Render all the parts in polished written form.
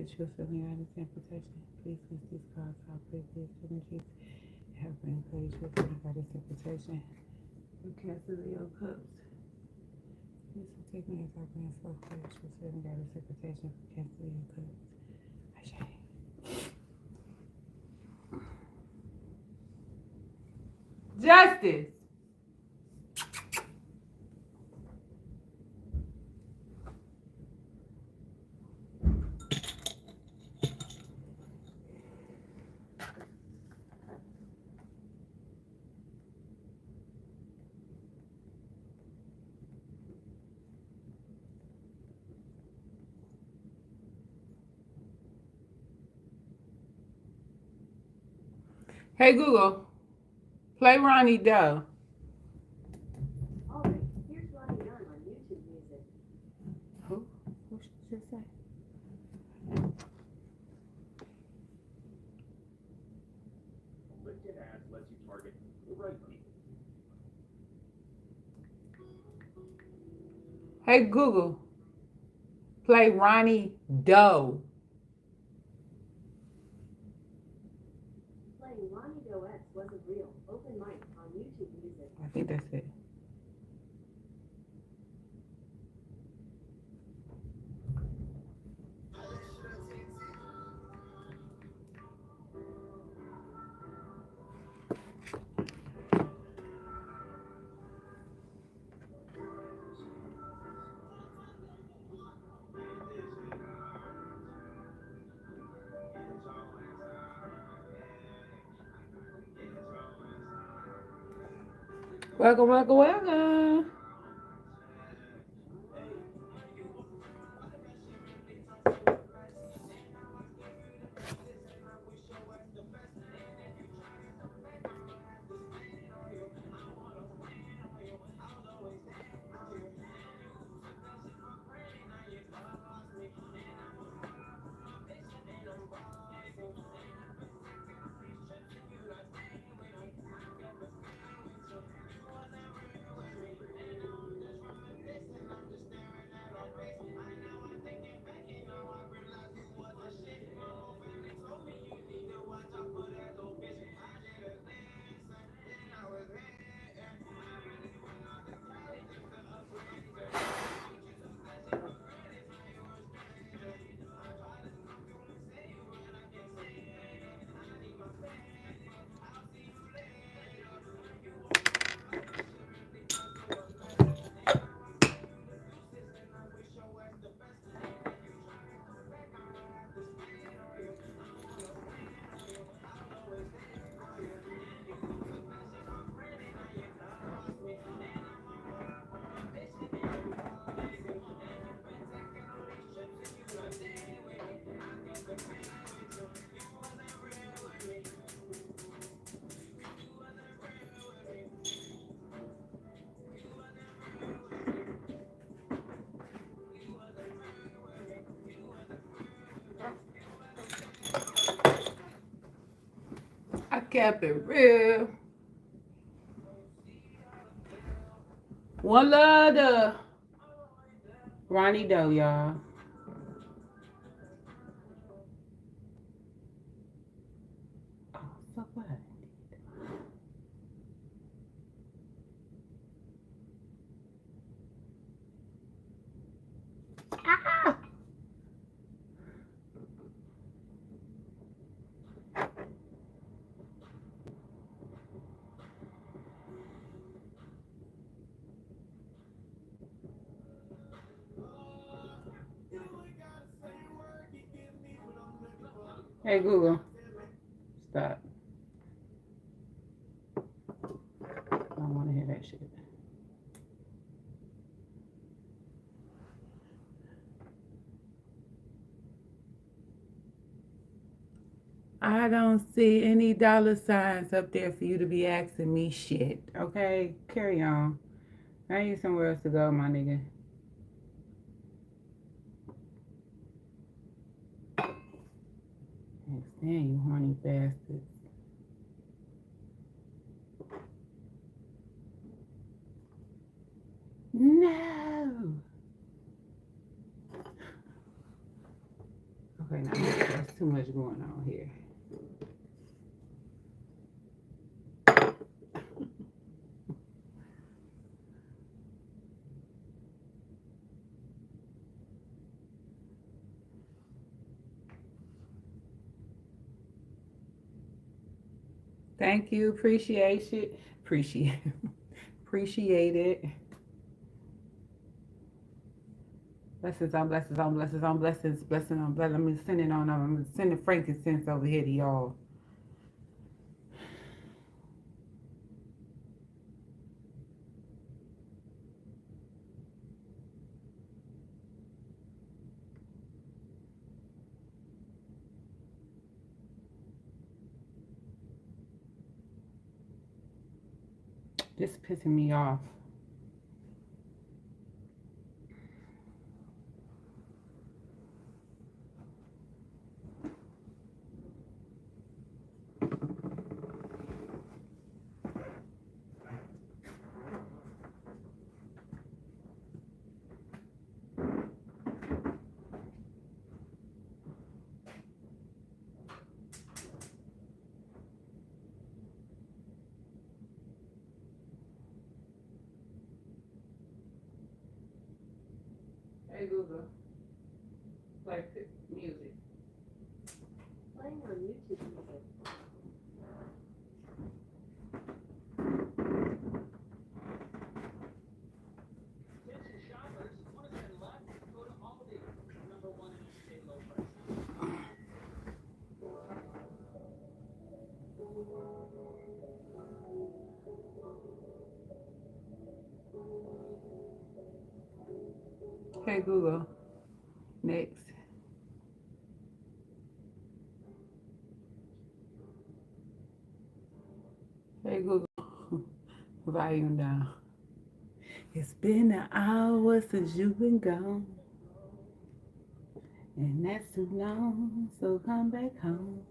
that you're feeling out of interpretation. Please miss these cards how previous energies have been encouraged you feeling out of interpretation. You cancel your cups. Please take me as I bring forth flash for feeling out of interpretation. Cancel your cups. Justice. Hey Google, play Ronnie Doe. All right, here's Ronnie Young on YouTube Music. Who? Who should just say? Lifted ads lets you target the right people. Hey Google, play Ronnie Doe. Playing Ronnie Doe's Wasn't Real, open mic on YouTube Music. I think that's it. Welcome, welcome, welcome. I kept it real. One love to Ronnie Doe, y'all. Oh, fuck what? Ah! Hey Google, stop. I don't want to hear that shit. I don't see any dollar signs up there for you to be asking me shit. Okay, carry on. I need somewhere else to go, my nigga. Can't stand you horny bastards. No. Okay, now there's too much going on here. Thank you. Appreciate it. Appreciate it. Blessings on blessings on blessings on blessings. Blessings on blessings. I'm sending on. I'm sending frankincense over here to y'all. This pissing me off. Hey Google, play music. Playing on YouTube Music. Attention shoppers, want to spend less? Go to Aldi, #1 in everyday low prices. Hey Google, next. Hey Google, volume down. It's been an hour since you've been gone, and that's too long. So come back home.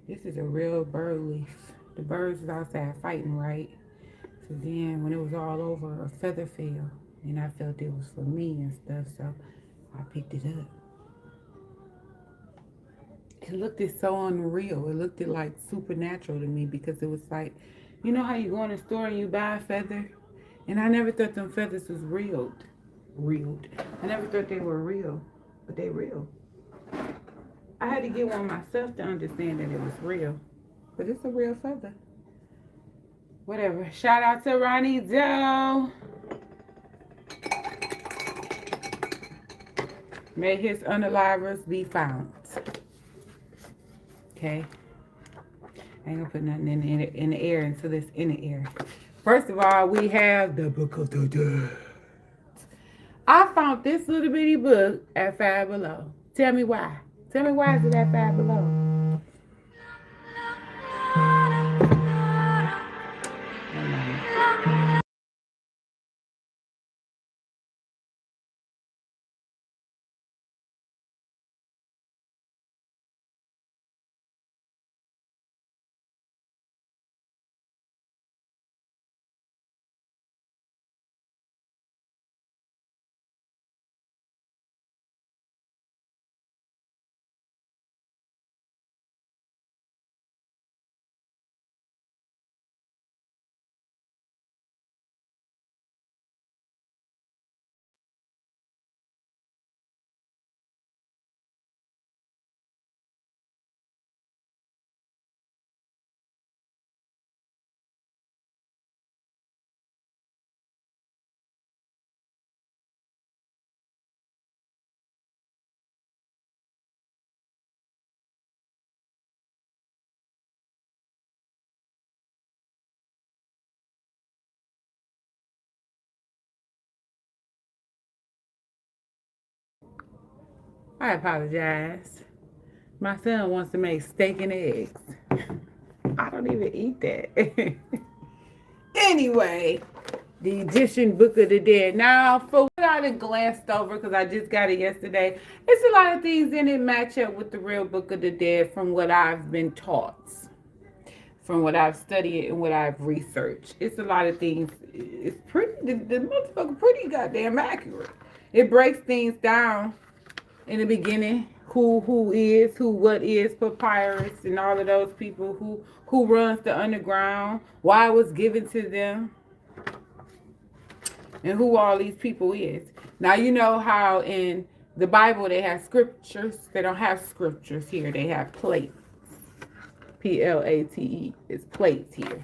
This is a real bird leaf. The birds was outside fighting, right? So then when it was all over, a feather fell. And I felt it was for me and stuff, so I picked it up. It looked so unreal. It looked like supernatural to me because it was like, you know how you go in the store and you buy a feather? And I never thought them feathers was real. Real. I never thought they were real, but they real. I had to get one myself to understand that it was real. But it's a real feather. Whatever. Shout out to Ronnie Doe. May his unalivers be found. Okay. I ain't gonna put nothing in the air until it's in the air. First of all, we have the book of the dead. I found this little bitty book at Five Below. Tell me why. Tell me why is it at Five Below? I apologize. My son wants to make steak and eggs. I don't even eat that. Anyway, the Egyptian Book of the Dead. Now, for what I done glanced over, because I just got it yesterday, it's a lot of things in it match up with the real Book of the Dead from what I've been taught, from what I've studied and what I've researched. It's a lot of things. It's pretty, the motherfucker pretty goddamn accurate. It breaks things down in the beginning, who is, who what is papyrus and all of those people who runs the underground, why it was given to them, and who all these people is. Now you know how in the Bible they have scriptures. They don't have scriptures here. They have plates. Plate. It's plates here.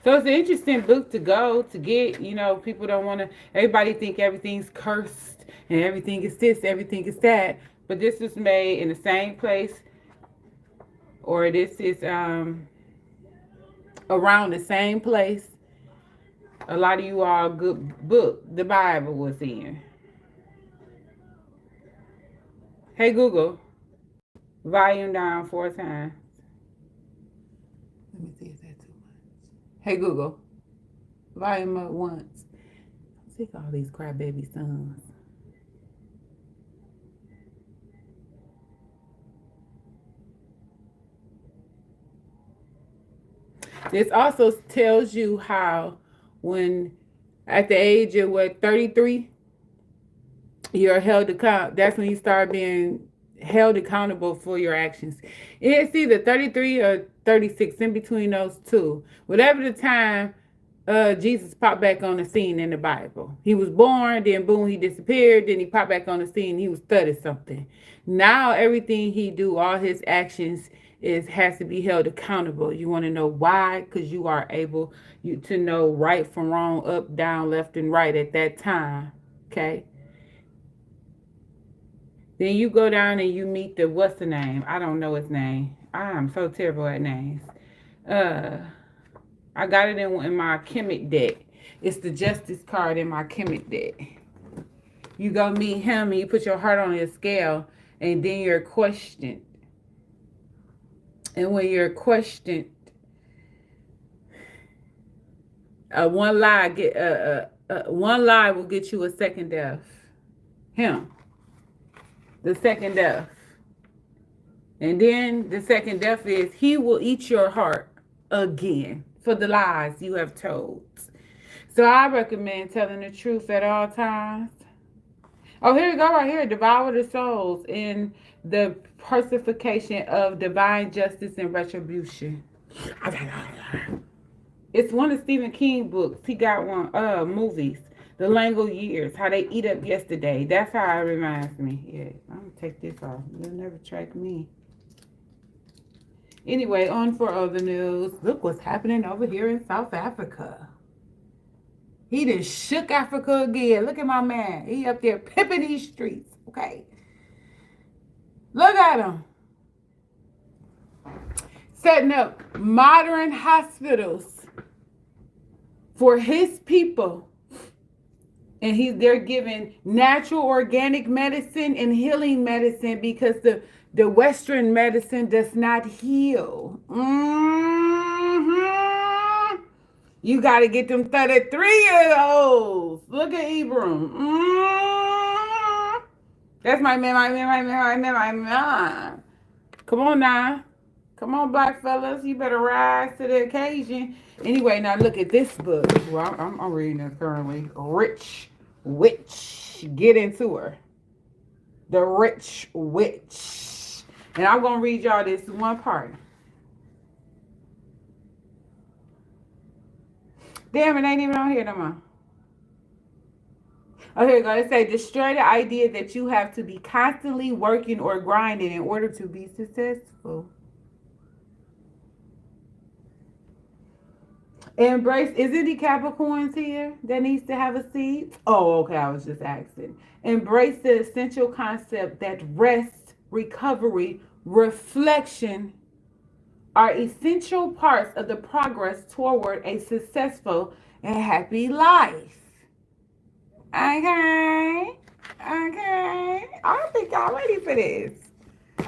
So it's an interesting book to go to get. You know, people don't want to. Everybody think everything's cursed and everything is this, everything is that. But this is made in the same place, or this is around the same place. A lot of you all good book the Bible was in. Hey Google, volume down 4 times. Let me see if that's too much. Hey Google, volume up once. I'm sick of all these crybaby sons. This also tells you how when at the age of 33, you're held account. That's when you start being held accountable for your actions. It's either 33 or 36, in between those two. Whatever the time Jesus popped back on the scene in the Bible. He was born, then boom, he disappeared, then he popped back on the scene, he was 30 something. Now everything he do, all his actions has to be held accountable. You want to know why? Because you are able to know right from wrong, up, down, left, and right at that time. Okay. Then you go down and you meet the what's the name? I don't know his name. I am so terrible at names. I got it in my Kemet deck. It's the Justice card in my Kemet deck. You go meet him and you put your heart on his scale, and then you're questioned. And when you're questioned, one lie will get you a second death. Him, the second death, and then the second death is he will eat your heart again for the lies you have told. So I recommend telling the truth at all times. Oh, here you go right here. Devour the souls in the personification of divine justice and retribution. It's one of Stephen King books. He got one, movies. The Lango Years, how they eat up yesterday. That's how it reminds me. Yeah, I'm going to take this off. You'll never track me. Anyway, on for other news. Look what's happening over here in South Africa. He done shook Africa again. Look at my man. He up there pimping these streets, okay? Look at him. Setting up modern hospitals for his people. And they're giving natural organic medicine and healing medicine because the Western medicine does not heal. You got to get them 33-year-olds. Look at Ibram. That's my man. Come on now. Come on, black fellas. You better rise to the occasion. Anyway, now look at this book. Well, I'm reading this currently. Rich Witch. Get into her. The Rich Witch. And I'm going to read y'all this one part. Damn, it ain't even on here no more. Oh, here we go. It say, destroy the idea that you have to be constantly working or grinding in order to be successful. Embrace, is it the Capricorns here that needs to have a seat? Oh, okay, I was just asking. Embrace the essential concept that rest, recovery, reflection are essential parts of the progress toward a successful and happy life. Okay. I don't think y'all ready for this. I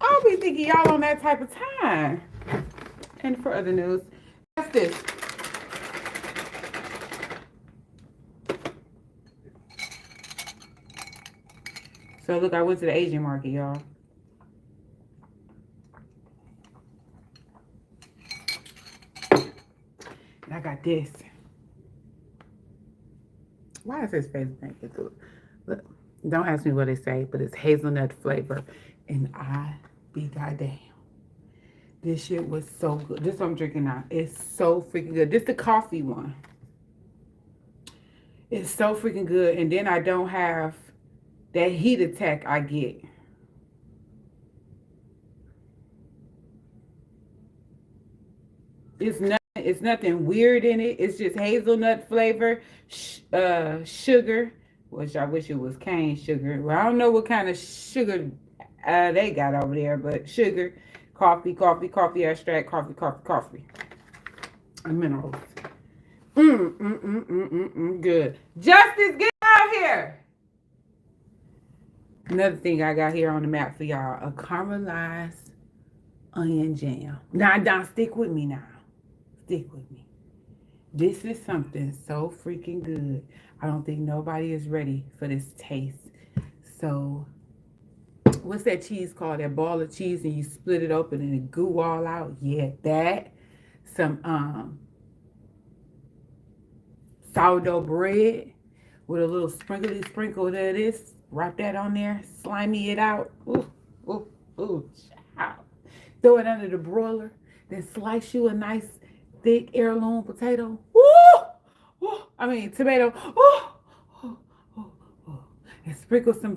don't be thinking y'all on that type of time. And for other news, what's this? So look, I went to the Asian market, y'all. And I got this. Why is this face paint? Look, don't ask me what they say, but it's hazelnut flavor. And I be goddamn. This shit was so good. This what I'm drinking now. It's so freaking good. This the coffee one. It's so freaking good. And then I don't have that heat attack I get. It's nothing weird in it. It's just hazelnut flavor, sugar, which I wish it was cane sugar. Well, I don't know what kind of sugar they got over there, but sugar, coffee extract, coffee, and minerals. Good. Justice, get out here. Another thing I got here on the map for y'all, a caramelized onion jam. Now, stick with me now. Stick with me. This is something so freaking good. I don't think nobody is ready for this taste. So, what's that cheese called? That ball of cheese and you split it open and it goo all out? Yeah, that. Some sourdough bread with a little sprinkle of this. Wrap that on there. Slimy it out. Ooh. Child. Throw it under the broiler. Then slice you a nice thick heirloom potato. Tomato. And sprinkle some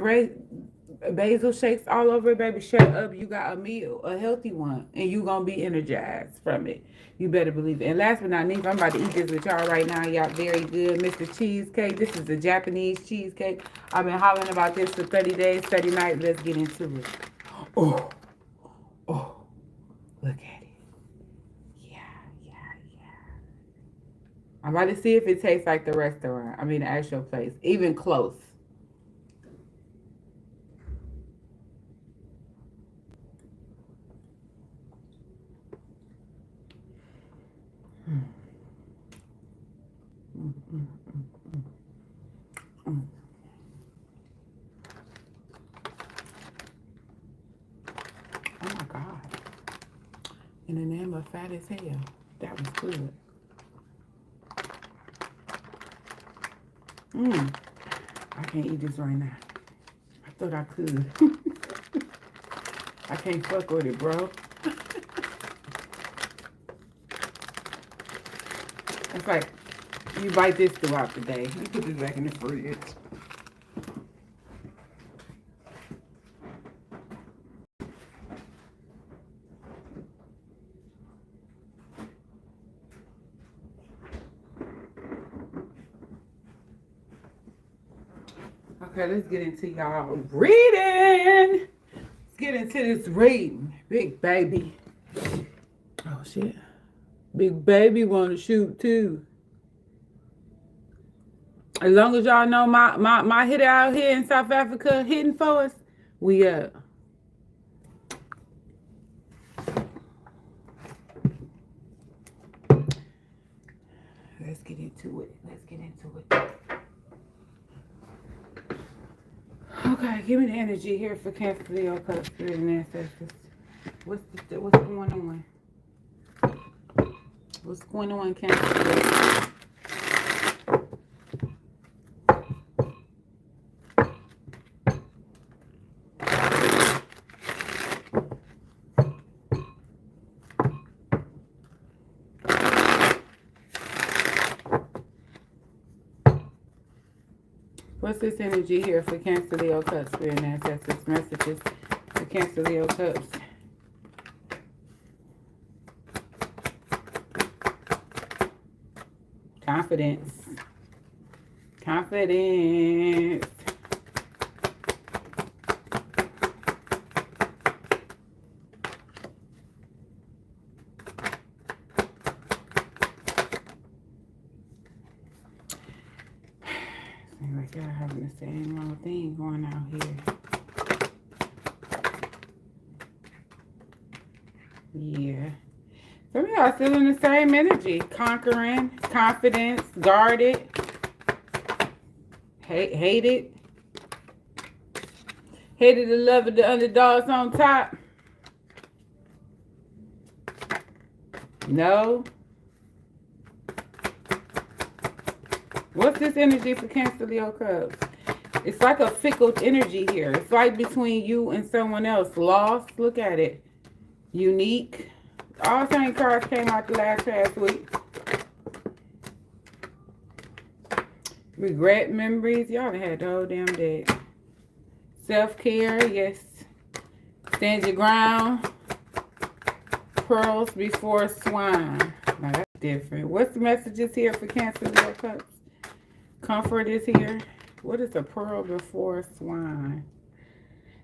basil shakes all over it, baby. Shut up. You got a meal, a healthy one, and you gonna be energized from it. You better believe it. And last but not least, I'm about to eat this with y'all right now. Y'all very good. Mr. Cheesecake. This is a Japanese cheesecake. I've been hollering about this for 30 days, 30 nights. Let's get into it. Oh. Look at it. Yeah. I'm about to see if it tastes like the restaurant. The actual place. Even close. Oh my God. In the name of fat as hell. That was good. I can't eat this right now. I thought I could. I can't fuck with it, bro. It's like you bite this throughout the day. You put this back in the fridge. Okay, let's get into y'all reading. Let's get into this reading. Big baby. Oh, shit. Big baby want to shoot, too. As long as y'all know my hitter out here in South Africa hitting for us, we up. Let's get into it. Okay, give me the energy here for Cancer, Leo, Cusp, Spirit, and Ancestors. What's going on? What's going on, Cancer? What's this energy here for Cancer, Leo, Cusp, Spirit, and Ancestors? Messages for Cancer, Leo, Cusp. Confidence. Y'all having the same little thing going out here. Yeah. Some of y'all still in the same energy. Conquering, confidence, guarded, hated. Hated the love of the underdogs on top. No. What's this energy for Cancer, Leo, Cubs? It's like a fickle energy here. It's like between you and someone else. Lost. Look at it. Unique. All same cards came out the past week. Regret, memories. Y'all done had the whole damn day. Self-care. Yes. Stand your ground. Pearls before swine. Now that's different. What's the messages here for Cancer, Leo, Cubs? Comfort is here. What is a pearl before swine?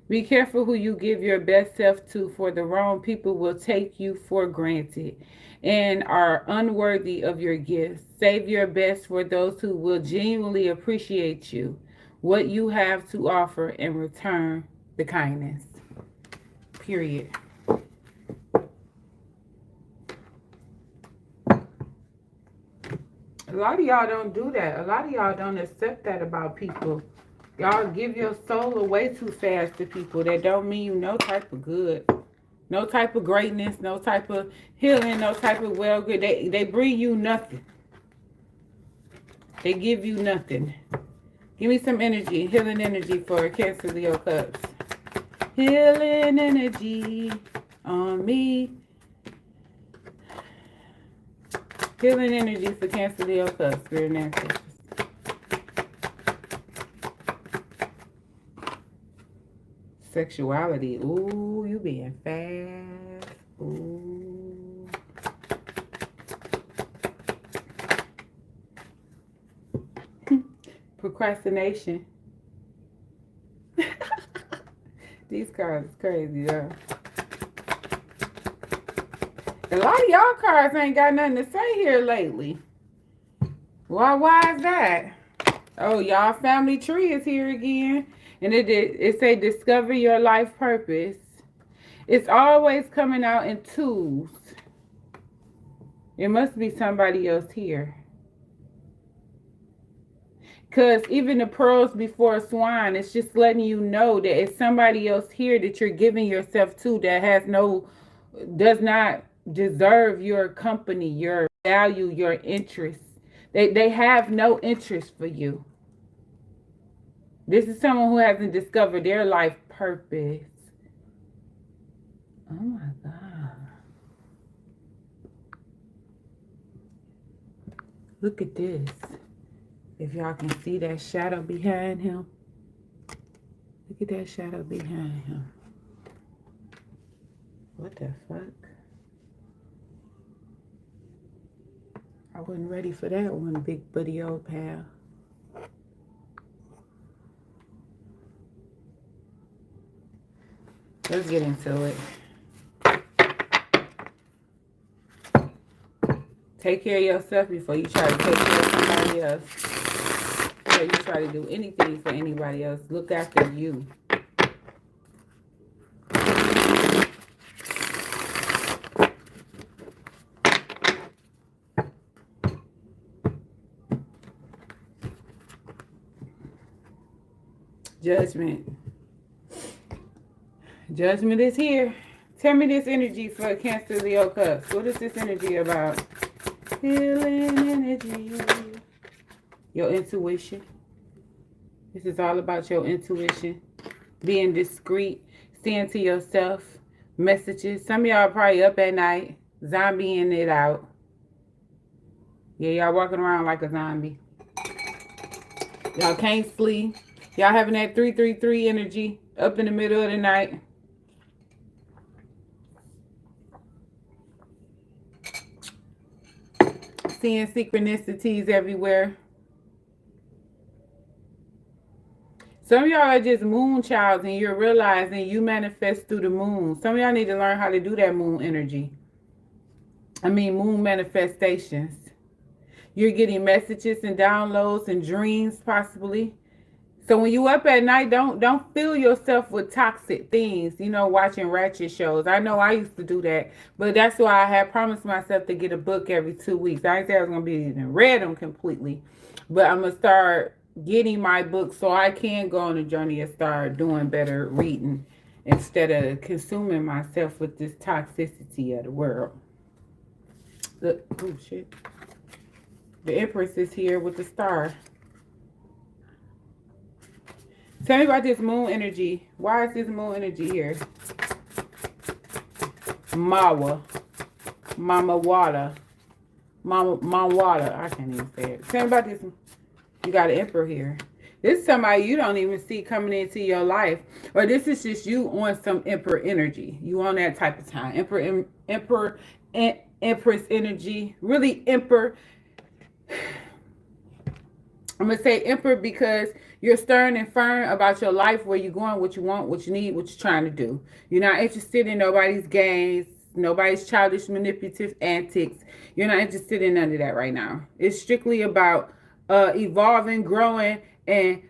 Be careful who you give your best self to, for the wrong people will take you for granted and are unworthy of your gifts. Save your best for those who will genuinely appreciate you, what you have to offer, and return the kindness. Period. A lot of y'all don't do that. A lot of y'all don't accept that about people. Y'all give your soul away too fast to people that don't mean you no type of good. No type of greatness, no type of healing, no type of well good. They bring you nothing. They give you nothing. Give me some energy, healing energy for Cancer, Leo, Cubs. Healing energy on me. Healing energy for Cancer, Leo, Cubs, Spirit and Ancestors. Sexuality. Ooh, you being fast. Ooh. Procrastination. These cards is crazy, y'all. A lot of y'all cards ain't got nothing to say here lately. Why is that? Oh, y'all family tree is here again. And it say discover your life purpose. It's always coming out in twos. It must be somebody else here. Because even the pearls before swine, it's just letting you know that it's somebody else here that you're giving yourself to that does not deserve your company, your value, your interest. They have no interest for you. This is someone who hasn't discovered their life purpose. Oh my God. Look at this. If y'all can see that shadow behind him. Look at that shadow behind him. What the fuck? I wasn't ready for that one, big buddy old pal. Let's get into it. Take care of yourself before you try to take care of somebody else. Before you try to do anything for anybody else. Look after you. Judgment. Judgment is here. Tell me this energy for Cancer, Leo, Cubs. What is this energy about? Healing energy. Your intuition. This is all about your intuition. Being discreet. Seeing to yourself. Messages. Some of y'all probably up at night. Zombieing it out. Yeah, y'all walking around like a zombie. Y'all can't sleep. Y'all having that 333 energy up in the middle of the night. Seeing synchronicities everywhere. Some of y'all are just moon childs and you're realizing you manifest through the moon. Some of y'all need to learn how to do that moon energy. Moon manifestations. You're getting messages and downloads and dreams possibly. So when you up at night, don't fill yourself with toxic things, you know, watching ratchet shows. I know I used to do that, but that's why I had promised myself to get a book every 2 weeks. I didn't say I was gonna be even read them completely, but I'm gonna start getting my books so I can go on a journey and start doing better reading instead of consuming myself with this toxicity of the world. Look, oh shit. The Empress is here with the star. Tell me about this moon energy. Why is this moon energy here? Mawa. Mama Water. Mama Water. I can't even say it. Tell me about this. You got an Emperor here. This is somebody you don't even see coming into your life. Or this is just you on some Emperor energy. You on that type of time. Empress energy. Really Emperor. I'm going to say Emperor because you're stern and firm about your life, where you're going, what you want, what you need, what you're trying to do. You're not interested in nobody's games, nobody's childish, manipulative antics. You're not interested in none of that right now. It's strictly about evolving, growing, and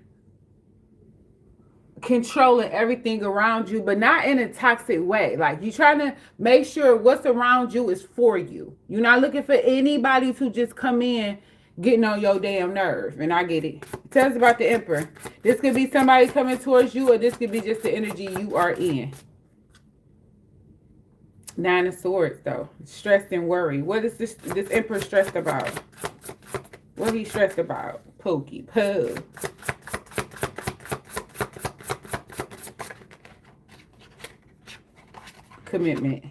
controlling everything around you, but not in a toxic way. Like, you're trying to make sure what's around you is for you. You're not looking for anybody to just come in getting on your damn nerve. And I get it. Tell us about the Emperor. This could be somebody coming towards you, or this could be just the energy you are in. Nine of Swords, though. Stressed and worried. What is this Emperor stressed about? What he stressed about? Pokey poo. Commitment.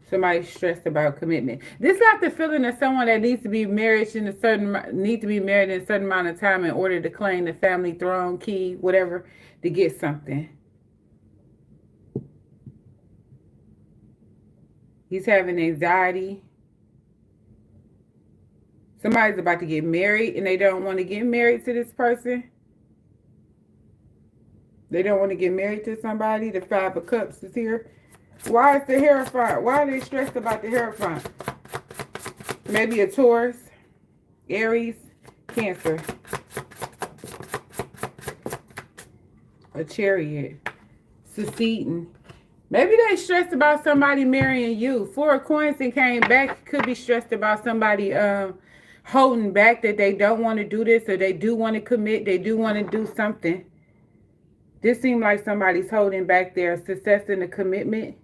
Somebody stressed about commitment. This is not the feeling of someone that needs to be married in a certain amount of time in order to claim the family throne, key, whatever, to get something. He's having anxiety. Somebody's about to get married and they don't want to get married to this person. They don't want to get married to somebody. The Five of Cups is here. Why is the Hierophant? Why are they stressed about the Hierophant? Maybe a Taurus, Aries, Cancer. A Chariot. Succeeding. Maybe they stressed about somebody marrying you. Four of Coins and came back. Could be stressed about somebody holding back, that they don't want to do this, or they do want to commit. They do want to do something. This seems like somebody's holding back their success in the commitment.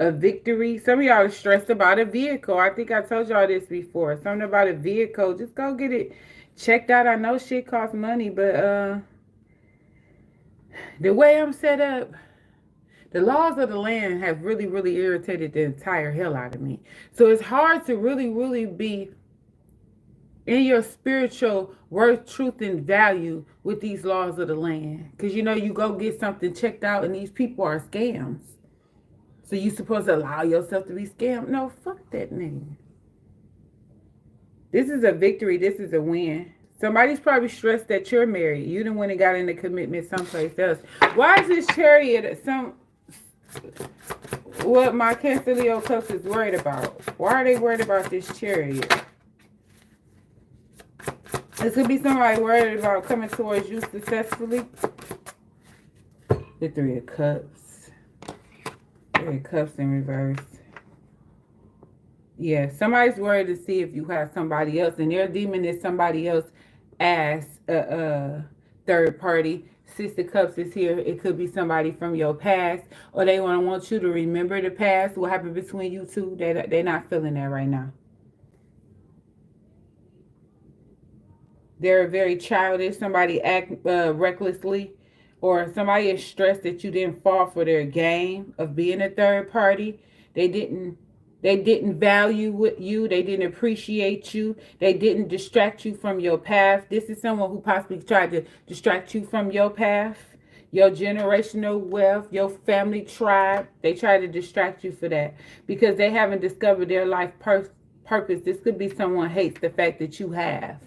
A victory. Some of y'all are stressed about a vehicle. I think I told y'all this before. Something about a vehicle. Just go get it checked out. I know shit costs money, but the way I'm set up, the laws of the land have really, really irritated the entire hell out of me. So it's hard to really, really be in your spiritual worth, truth, and value with these laws of the land. Because, you know, you go get something checked out and these people are scams. So you supposed to allow yourself to be scammed? No, fuck that nigga. This is a victory. This is a win. Somebody's probably stressed that you're married. You done went and got into commitment someplace else. Why is this Chariot what my Cancer Leo Cups is worried about? Why are they worried about this Chariot? This could be somebody worried about coming towards you successfully. The Three of Cups. Three of Cups in reverse. Yeah, somebody's worried to see if you have somebody else, and their demon is somebody else as a third party. Six of Cups is here. It could be somebody from your past, or they want you to remember the past, what happened between you two. They're not feeling that right now. They're very childish. Somebody act recklessly, or somebody is stressed that you didn't fall for their game of being a third party. They didn't value you. They didn't appreciate you. They didn't distract you from your path. This is someone who possibly tried to distract you from your path, your generational wealth, your family tribe. They try to distract you for that because they haven't discovered their life purpose. This could be someone hates the fact that you have.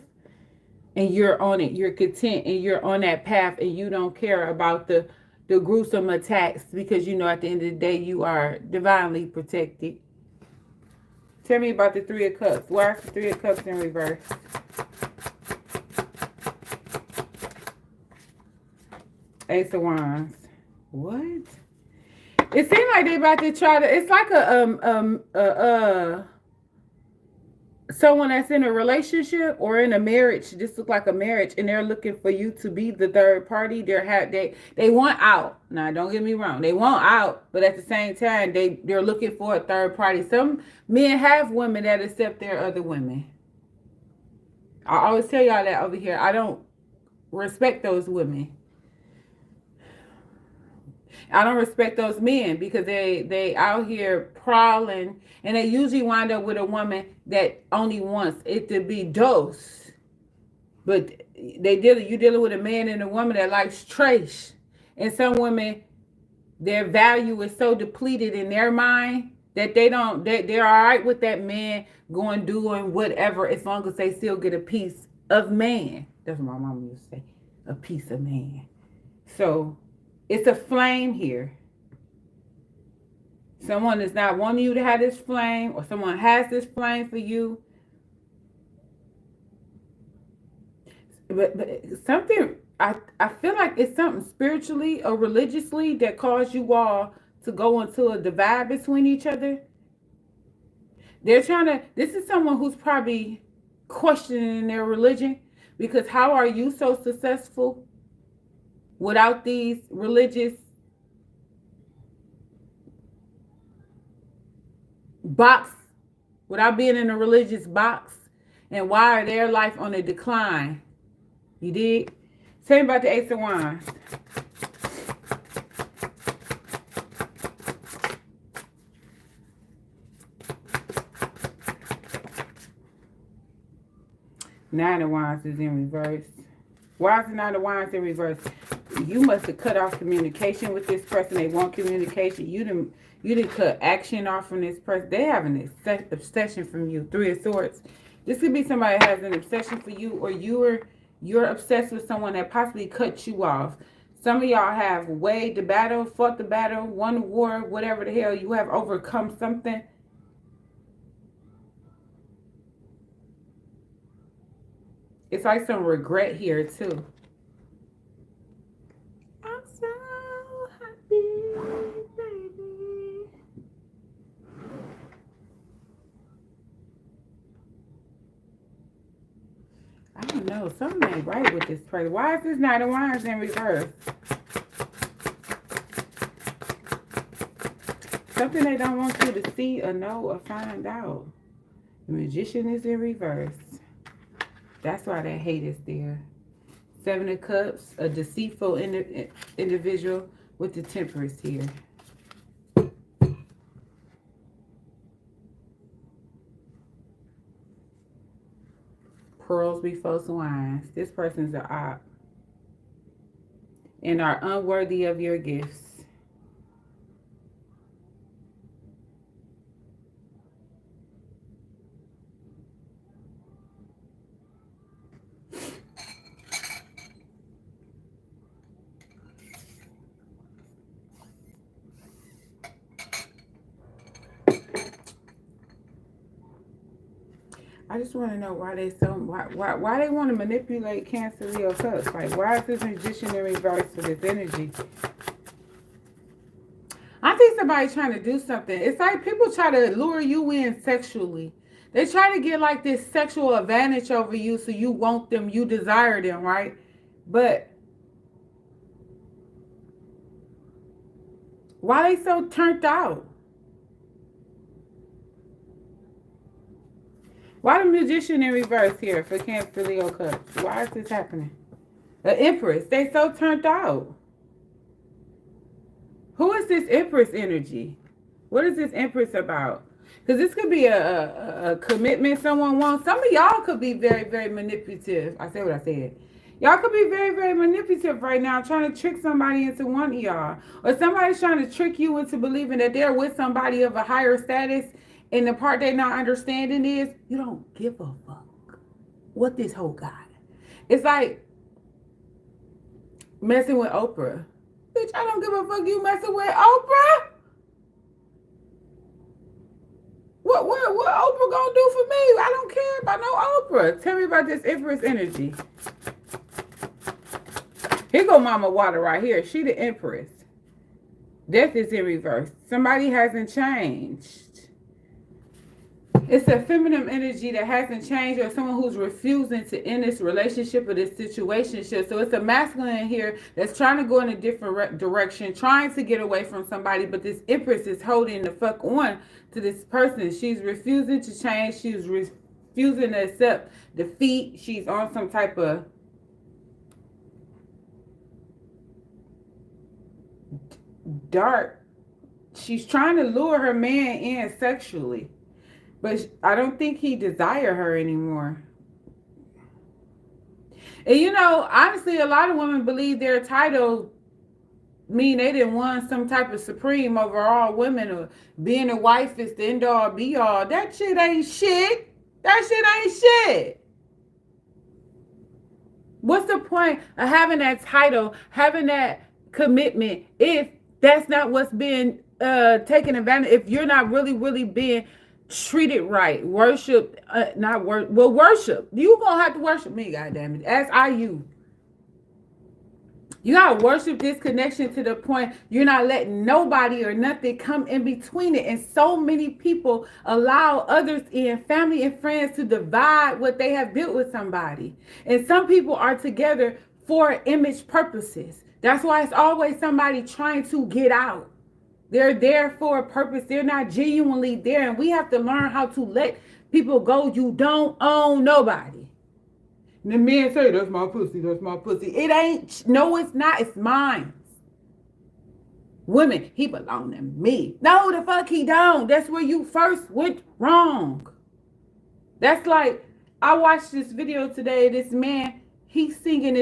And you're on it, you're content, and you're on that path, and you don't care about the gruesome attacks because you know at the end of the day you are divinely protected. Tell me about the Three of Cups. Why is the Three of Cups in reverse? Ace of Wands. What? It seems like they about to try to. It's like a someone that's in a relationship or in a marriage. This looks like a marriage, and they're looking for you to be the third party. They want out. Now, don't get me wrong. They want out, but at the same time, they're looking for a third party. Some men have women that accept their other women. I always tell y'all that over here. I don't respect those women. I don't respect those men because they out here prowling, and they usually wind up with a woman that only wants it to be dose. But you dealing with a man and a woman that likes trash. And some women, their value is so depleted in their mind that they're all right with that man doing whatever as long as they still get a piece of man. That's what my mom used to say, a piece of man. So it's a flame here. Someone is not wanting you to have this flame, or someone has this flame for you. But something, I feel like it's something spiritually or religiously that caused you all to go into a divide between each other. They're trying to, this is someone who's probably questioning their religion, because how are you so successful without these religious box, without being in a religious box? And why are their life on a decline? You did? Tell me about the Ace of Wands. Nine of Wands is in reverse. Why is the Nine of Wands in reverse? You must have cut off communication with this person. They want communication. You didn't cut action off from this person. They have an obsession from you. Three of Swords. This could be somebody that has an obsession for you, or you're obsessed with someone that possibly cut you off. Some of y'all have weighed the battle, fought the battle, won the war, whatever the hell. You have overcome something. It's like some regret here too. I'm so happy, baby. I don't know. Something ain't right with this person. Why is this Knight of Wands in reverse? Something they don't want you to see or know or find out. The Magician is in reverse. That's why that hate is there. Seven of Cups, a deceitful individual with the Temperance here. Pearls before swines. This person's an op and are unworthy of your gifts. I just want to know why they want to manipulate Cancer, Leo, Cups. Like, why is this Magician in reverse for this energy? I think somebody's trying to do something. It's like people try to lure you in sexually. They try to get like this sexual advantage over you, so you want them, you desire them, right? But why they so turned out? Why the Magician in reverse here for Cancer, Leo, Cups? Why is this happening? The Empress. They so turned out. Who is this Empress energy? What is this Empress about? Because this could be a commitment someone wants. Some of y'all could be very, very manipulative. I said what I said. Y'all could be very, very manipulative right now, trying to trick somebody into wanting y'all. Or somebody's trying to trick you into believing that they're with somebody of a higher status. And the part they're not understanding is you don't give a fuck what this whole got. It's like messing with Oprah. Bitch, I don't give a fuck you messing with Oprah. What Oprah gonna do for me? I don't care about no Oprah. Tell me about this Empress energy. Here go Mama Water right here. She the Empress. Death is in reverse. Somebody hasn't changed. It's a feminine energy that hasn't changed, or someone who's refusing to end this relationship or this situationship. So it's a masculine here that's trying to go in a different direction, trying to get away from somebody, but this Empress is holding the fuck on to this person. She's refusing to change. She's refusing to accept defeat. She's on some type of dark. She's trying to lure her man in sexually. But I don't think he desire her anymore. And you know, honestly, a lot of women believe their title mean they didn't want some type of supreme over all women, or being a wife is the end all be all. That shit ain't shit. That shit ain't shit. What's the point of having that title, having that commitment, if that's not what's being taken advantage, if you're not really being treated right, worship, not worship. Well, worship. You gonna have to worship me, goddammit. As I you. You gotta worship this connection to the point you're not letting nobody or nothing come in between it. And so many people allow others in, family and friends, to divide what they have built with somebody. And some people are together for image purposes. That's why it's always somebody trying to get out. They're there for a purpose. They're not genuinely there. And we have to learn how to let people go. You don't own nobody. And the men say, that's my pussy, that's my pussy. It ain't. No, it's not. It's mine. Women, he belong to me. No, the fuck he don't. That's where you first went wrong. That's like, I watched this video today. This man, he's singing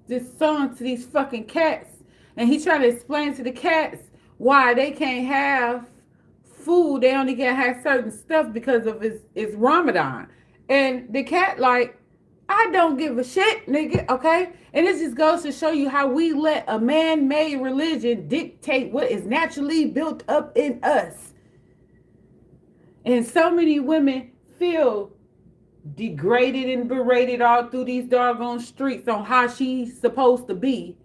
this song to these fucking cats. And he's trying to explain to the cats why they can't have food. They only can have certain stuff because of it's Ramadan. And the cat like, I don't give a shit, nigga, okay? And this just goes to show you how we let a man-made religion dictate what is naturally built up in us. And so many women feel degraded and berated all through these doggone streets on how she's supposed to be,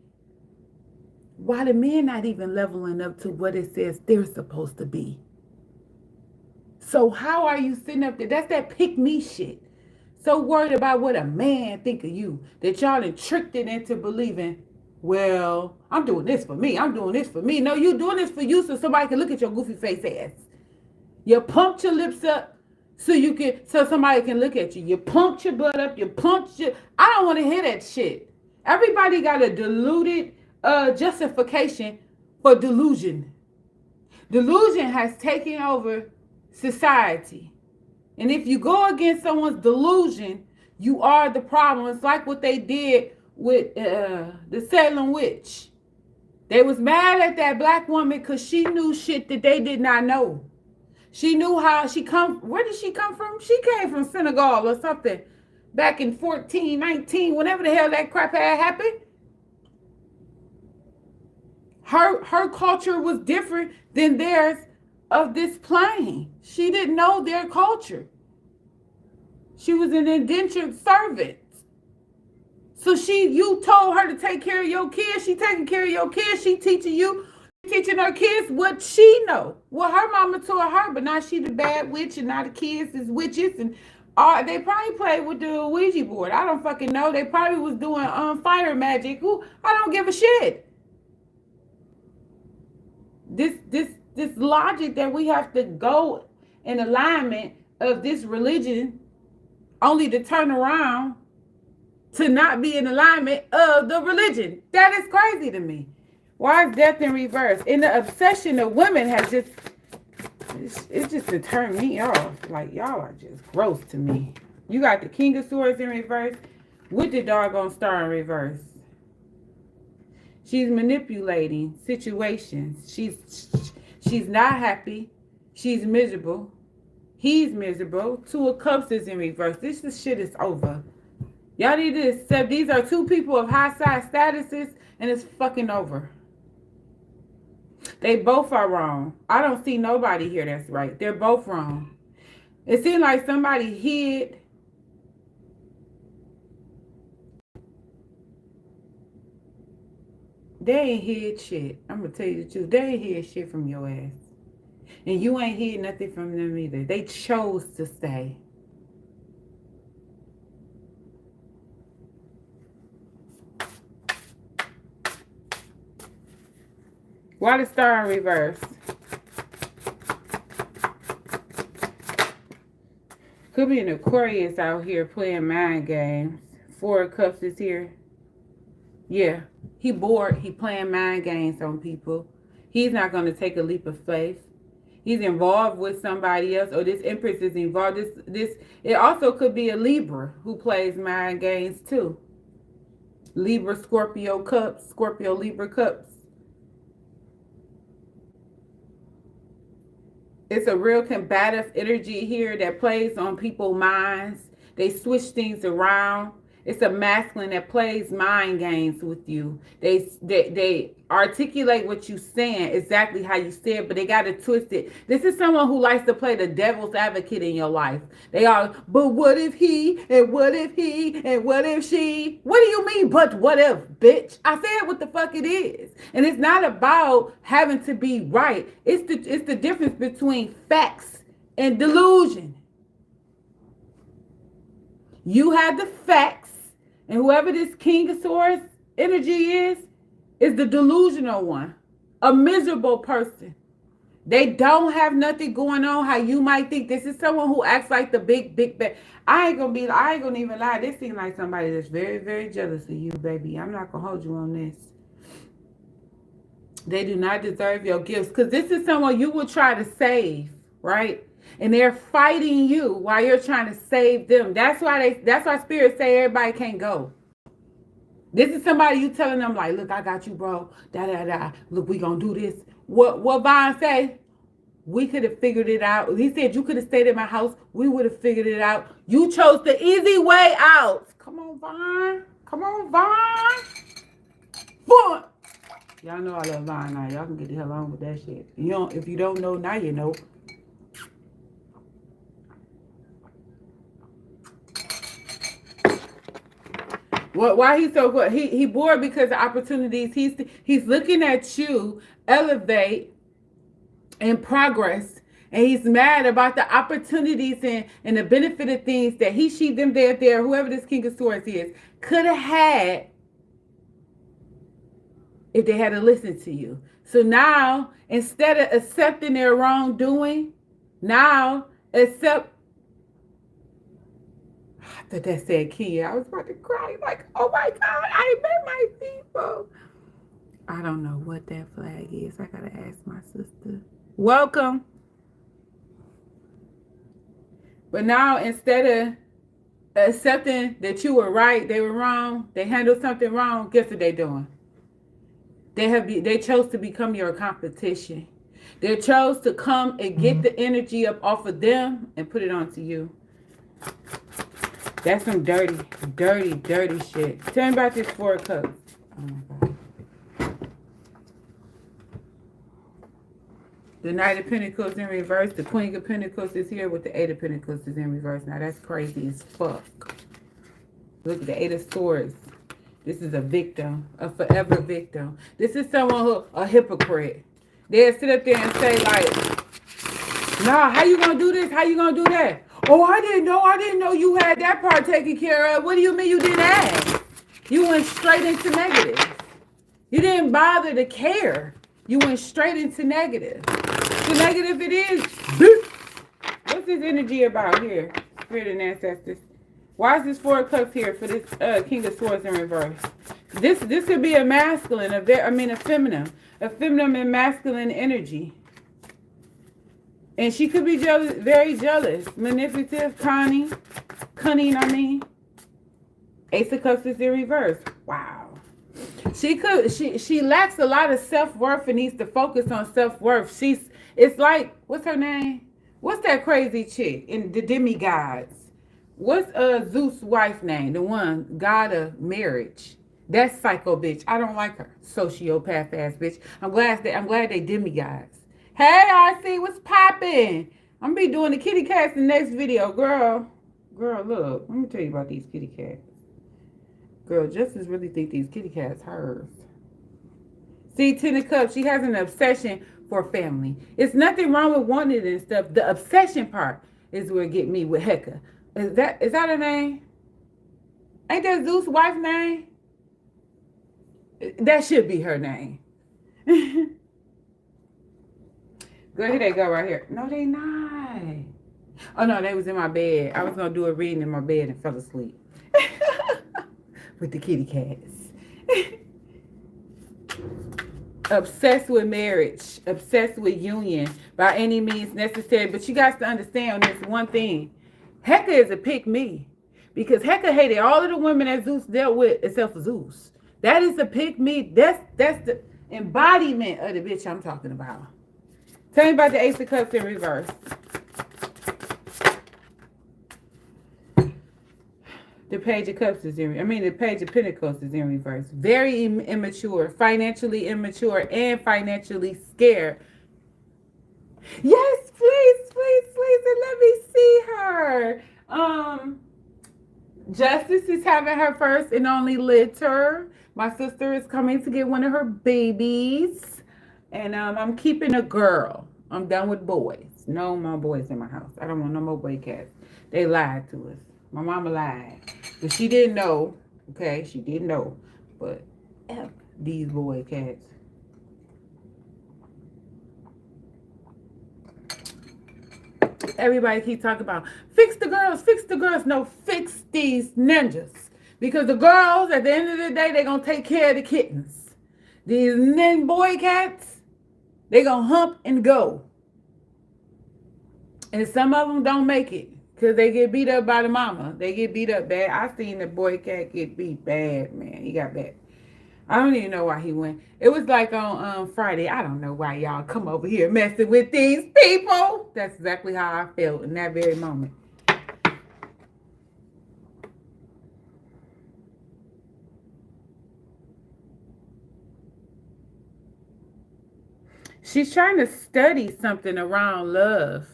why the men not even leveling up to what it says they're supposed to be. So how are you sitting up there? That's that pick me shit. So worried about what a man think of you that y'all done tricked it into believing, well, I'm doing this for me. I'm doing this for me. No, you doing this for you so somebody can look at your goofy face ass. You pumped your lips up so somebody can look at you. You pumped your butt up. I don't want to hear that shit. Everybody got a diluted justification for delusion. Delusion has taken over society. And if you go against someone's delusion, you are the problem. It's like what they did with the Salem witch. They was mad at that black woman because she knew shit that they did not know. She knew how where did she come from? She came from Senegal or something back in 1419, whenever the hell that crap had happened. Her culture was different than theirs of this plane. She didn't know their culture. She was an indentured servant. So you told her to take care of your kids. She taking care of your kids. She teaching her kids what she know. What her mama told her, but now she the bad witch and now the kids is witches. And they probably played with the Ouija board. I don't fucking know. They probably was doing fire magic. I don't give a shit. This logic that we have to go in alignment of this religion only to turn around to not be in alignment of the religion. That is crazy to me. Why is death in reverse? And the obsession of women has it's just to turn me off. Like, y'all are just gross to me. You got the King of Swords in reverse with the doggone star in reverse. She's manipulating situations. She's not happy. She's miserable. He's miserable. Two of Cups is in reverse. This shit is over. Y'all need to accept these are two people of high side statuses and it's fucking over. They both are wrong. I don't see nobody here that's right. They're both wrong. It seemed like somebody hid They ain't hid shit. I'm gonna tell you the truth. They ain't hid shit from your ass. And you ain't hid nothing from them either. They chose to stay. Why the star in reverse? Could be an Aquarius out here playing mind games. Four of Cups is here. Yeah. He bored. He playing mind games on people. He's not going to take a leap of faith. He's involved with somebody else, or this Empress is involved. It also could be a Libra who plays mind games too. Libra, Scorpio cups, Scorpio, Libra cups. It's a real combative energy here that plays on people's minds. They switch things around. It's a masculine that plays mind games with you. They articulate what you saying exactly how you say it, but they got to twist it. This is someone who likes to play the devil's advocate in your life. They are, but what if he, and what if he, and what if she? What do you mean, but what if, bitch? I said what the fuck it is. And it's not about having to be right. It's the difference between facts and delusion. You have the facts, and whoever this King of Swords energy is the delusional one, a miserable person. They don't have nothing going on how you might think. This is someone who acts like the big bad. I ain't gonna even lie. This seems like somebody that's very, very jealous of you, baby. I'm not gonna hold you on this. They do not deserve your gifts, because this is someone you will try to save, right? And they're fighting you while you're trying to save them. That's why spirits say everybody can't go. This is somebody you telling them like, look, I got you, bro. Look, we gonna do this. What Vaughn say? We could have figured it out. He said you could have stayed at my house. We would have figured it out. You chose the easy way out. Come on, Vaughn. Come on, Vaughn. Vaughn. Y'all know I love Vaughn now. Y'all can get the hell on with that shit. If you don't know, now you know. Why he's so good? He bored because of opportunities. He's looking at you elevate and progress, and he's mad about the opportunities and the benefit of things that he, she, them, there, whoever this King of Swords is, could have had if they had to listen to you. So now, instead of accepting their wrongdoing, now accept. I thought that said Kia. I was about to cry like, oh my God, I met my people. I don't know what that flag is. I gotta ask my sister. Welcome. But now, instead of accepting that you were right, they were wrong, they handled something wrong, guess what they're doing? They chose to become your competition. They chose to come and get the energy up off of them and put it onto you. That's some dirty, dirty, dirty shit. Tell me about this Four of Cups. Oh my God. The Knight of Pentacles in reverse. The Queen of Pentacles is here with the Eight of Pentacles is in reverse. Now that's crazy as fuck. Look at the Eight of Swords. This is a victim, a forever victim. This is someone who, a hypocrite. They'll sit up there and say like, nah, how you gonna do this? How you gonna do that? Oh, I didn't know you had that part taken care of. What do you mean you didn't ask? You went straight into negative. You didn't bother to care. You went straight into negative. So negative it is. What's this energy about here? Spirit and ancestors. Why is this Four of Cups here for this King of Swords in reverse? This could be a masculine, a feminine and masculine energy. And she could be jealous, very jealous, manipulative, cunning. Ace of Cups is in reverse. Wow. She lacks a lot of self-worth and needs to focus on self-worth. It's like, what's her name? What's that crazy chick in the demigods? What's Zeus' wife name? The one, god of marriage. That's psycho bitch. I don't like her. Sociopath ass bitch. I'm glad they demigods. Hey, RC, what's poppin'? I'm gonna be doing the kitty cats in the next video, girl. Girl, look, let me tell you about these kitty cats. Girl, Justice really think these kitty cats hers. See, Ten of Cups, she has an obsession for family. It's nothing wrong with wanting it and stuff. The obsession part is where it get me with Hecka. Is that her name? Ain't that Zeus' wife's name? That should be her name. Girl, here they go right here. No, they not. Oh no, they was in my bed. I was gonna do a reading in my bed and fell asleep. With the kitty cats. Obsessed with marriage, obsessed with union by any means necessary. But you guys to understand this one thing. Hecka is a pick me. Because Hecka hated all of the women that Zeus dealt with except for Zeus. That is a pick me. That's the embodiment of the bitch I'm talking about. Tell me about the Ace of Cups in reverse. The Page of Cups is the Page of Pentacles is in reverse. Very immature, financially immature, and financially scared. Yes, please, and let me see her. Justice is having her first and only litter. My sister is coming to get one of her babies. And I'm keeping a girl. I'm done with boys. No more boys in my house. I don't want no more boy cats. They lied to us. My mama lied. But she didn't know. Okay, she didn't know. But F these boy cats. Everybody keep talking about fix the girls, fix the girls. No, fix these ninjas. Because the girls, at the end of the day, they're going to take care of the kittens. These boy cats, they're going to hump and go. And some of them don't make it. Because they get beat up by the mama. They get beat up bad. I seen the boy cat get beat bad, man. He got bad. I don't even know why he went. It was like on Friday. I don't know why y'all come over here messing with these people. That's exactly how I felt in that very moment. She's trying to study something around love.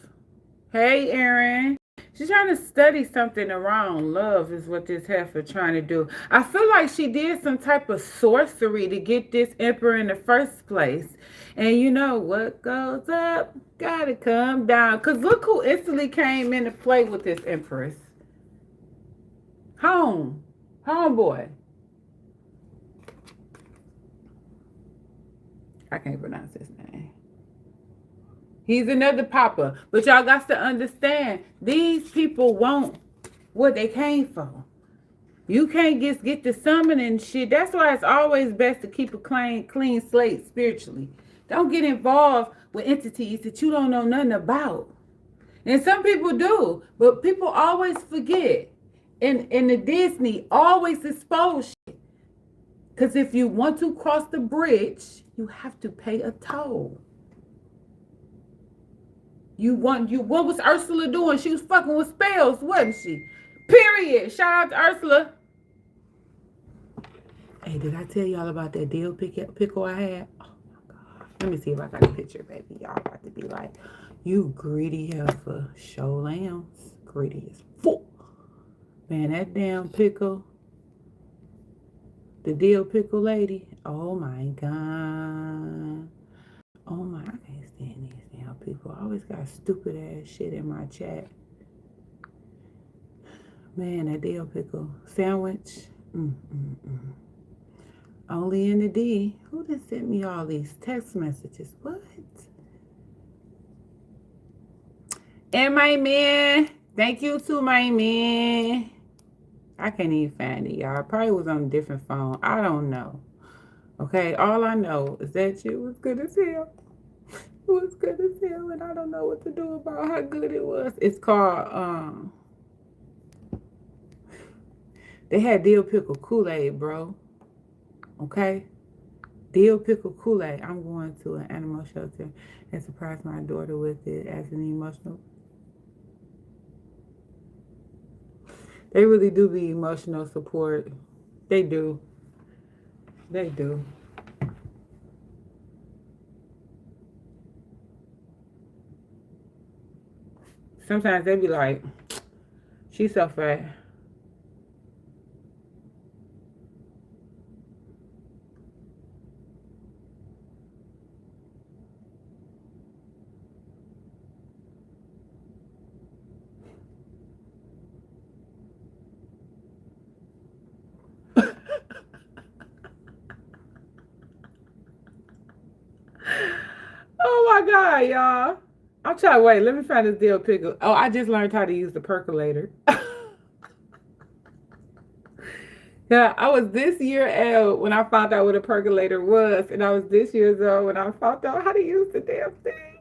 Hey, Aaron. She's trying to study something around love is what this heifer trying to do. I feel like she did some type of sorcery to get this emperor in the first place. And you know what goes up, gotta come down. Because look who instantly came into play with this empress. Homeboy. I can't pronounce his name. He's another papa. But y'all got to understand, these people want what they came for. You can't just get the summoning shit. That's why it's always best to keep a clean slate spiritually. Don't get involved with entities that you don't know nothing about. And some people do, but people always forget. And the Disney always expose shit. Because if you want to cross the bridge, you have to pay a toll. What was Ursula doing? She was fucking with spells, wasn't she? Period. Shout out to Ursula. Hey, did I tell y'all about that deal pickle I had? Oh my God. Let me see if I got a picture, baby. Y'all about to be like, you greedy heifer. Show lambs. Greedy as fuck. Man, that damn pickle. The deal pickle lady. Oh my God. Oh my, I can't stand these damn people. I always got stupid ass shit in my chat. Man, that dill pickle sandwich. Only in the D. Who done sent me all these text messages? What? And my man. Thank you to my man. I can't even find it, y'all. Probably was on a different phone. I don't know. Okay, all I know is that shit was good as hell. It was good as hell, and I don't know what to do about how good it was. It's called, they had dill pickle Kool-Aid, bro. Okay? Dill pickle Kool-Aid. I'm going to an animal shelter and surprise my daughter with it as an emotional. They really do be emotional support. They do. They do. Sometimes they be like, she's so fat. my God, y'all. I'm trying to wait. Let me find this dill pickle. Oh, I just learned how to use the percolator. Yeah, I was this year old when I found out what a percolator was, and I was this year's old when I found out how to use the damn thing.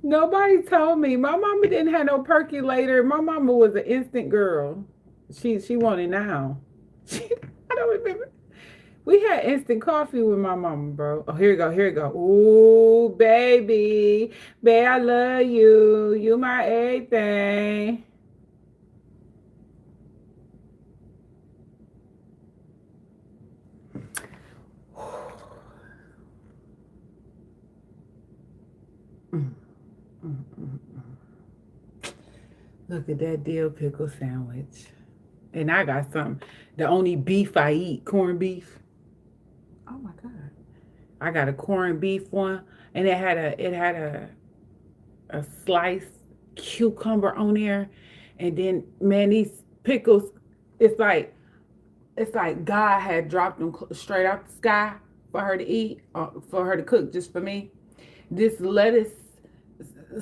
Nobody told me. My mama didn't have no percolator. My mama was an instant girl. She wanted now. I don't remember. We had instant coffee with my mama, bro. Oh, here we go. Here we go. Ooh, baby. Babe, I love you. You my everything. Mm, mm, mm, mm. Look at that dill pickle sandwich. And I got something. The only beef I eat, corned beef. Oh my God. I got a corned beef one, and it had a sliced cucumber on there, and then man, these pickles, it's like God had dropped them straight out the sky for her to eat, for her to cook just for me. This lettuce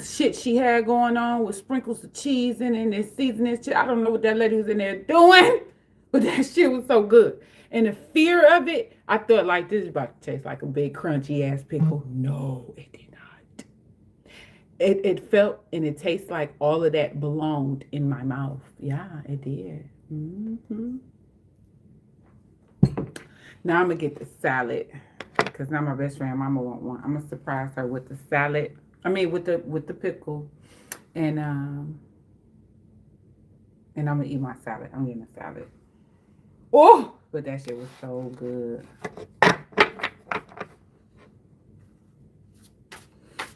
shit she had going on with sprinkles of cheese in it and this seasoning shit. I don't know what that lady was in there doing, but that shit was so good. And the fear of it, I thought like this is about to taste like a big crunchy ass pickle. No, it did not. It felt and it tastes like all of that belonged in my mouth. Yeah, it did. Now I'm gonna get the salad because now my best friend Mama want one. I'm gonna surprise her with the salad. I mean with the pickle, and I'm gonna eat my salad. I'm getting a salad. Oh, but that shit was so good.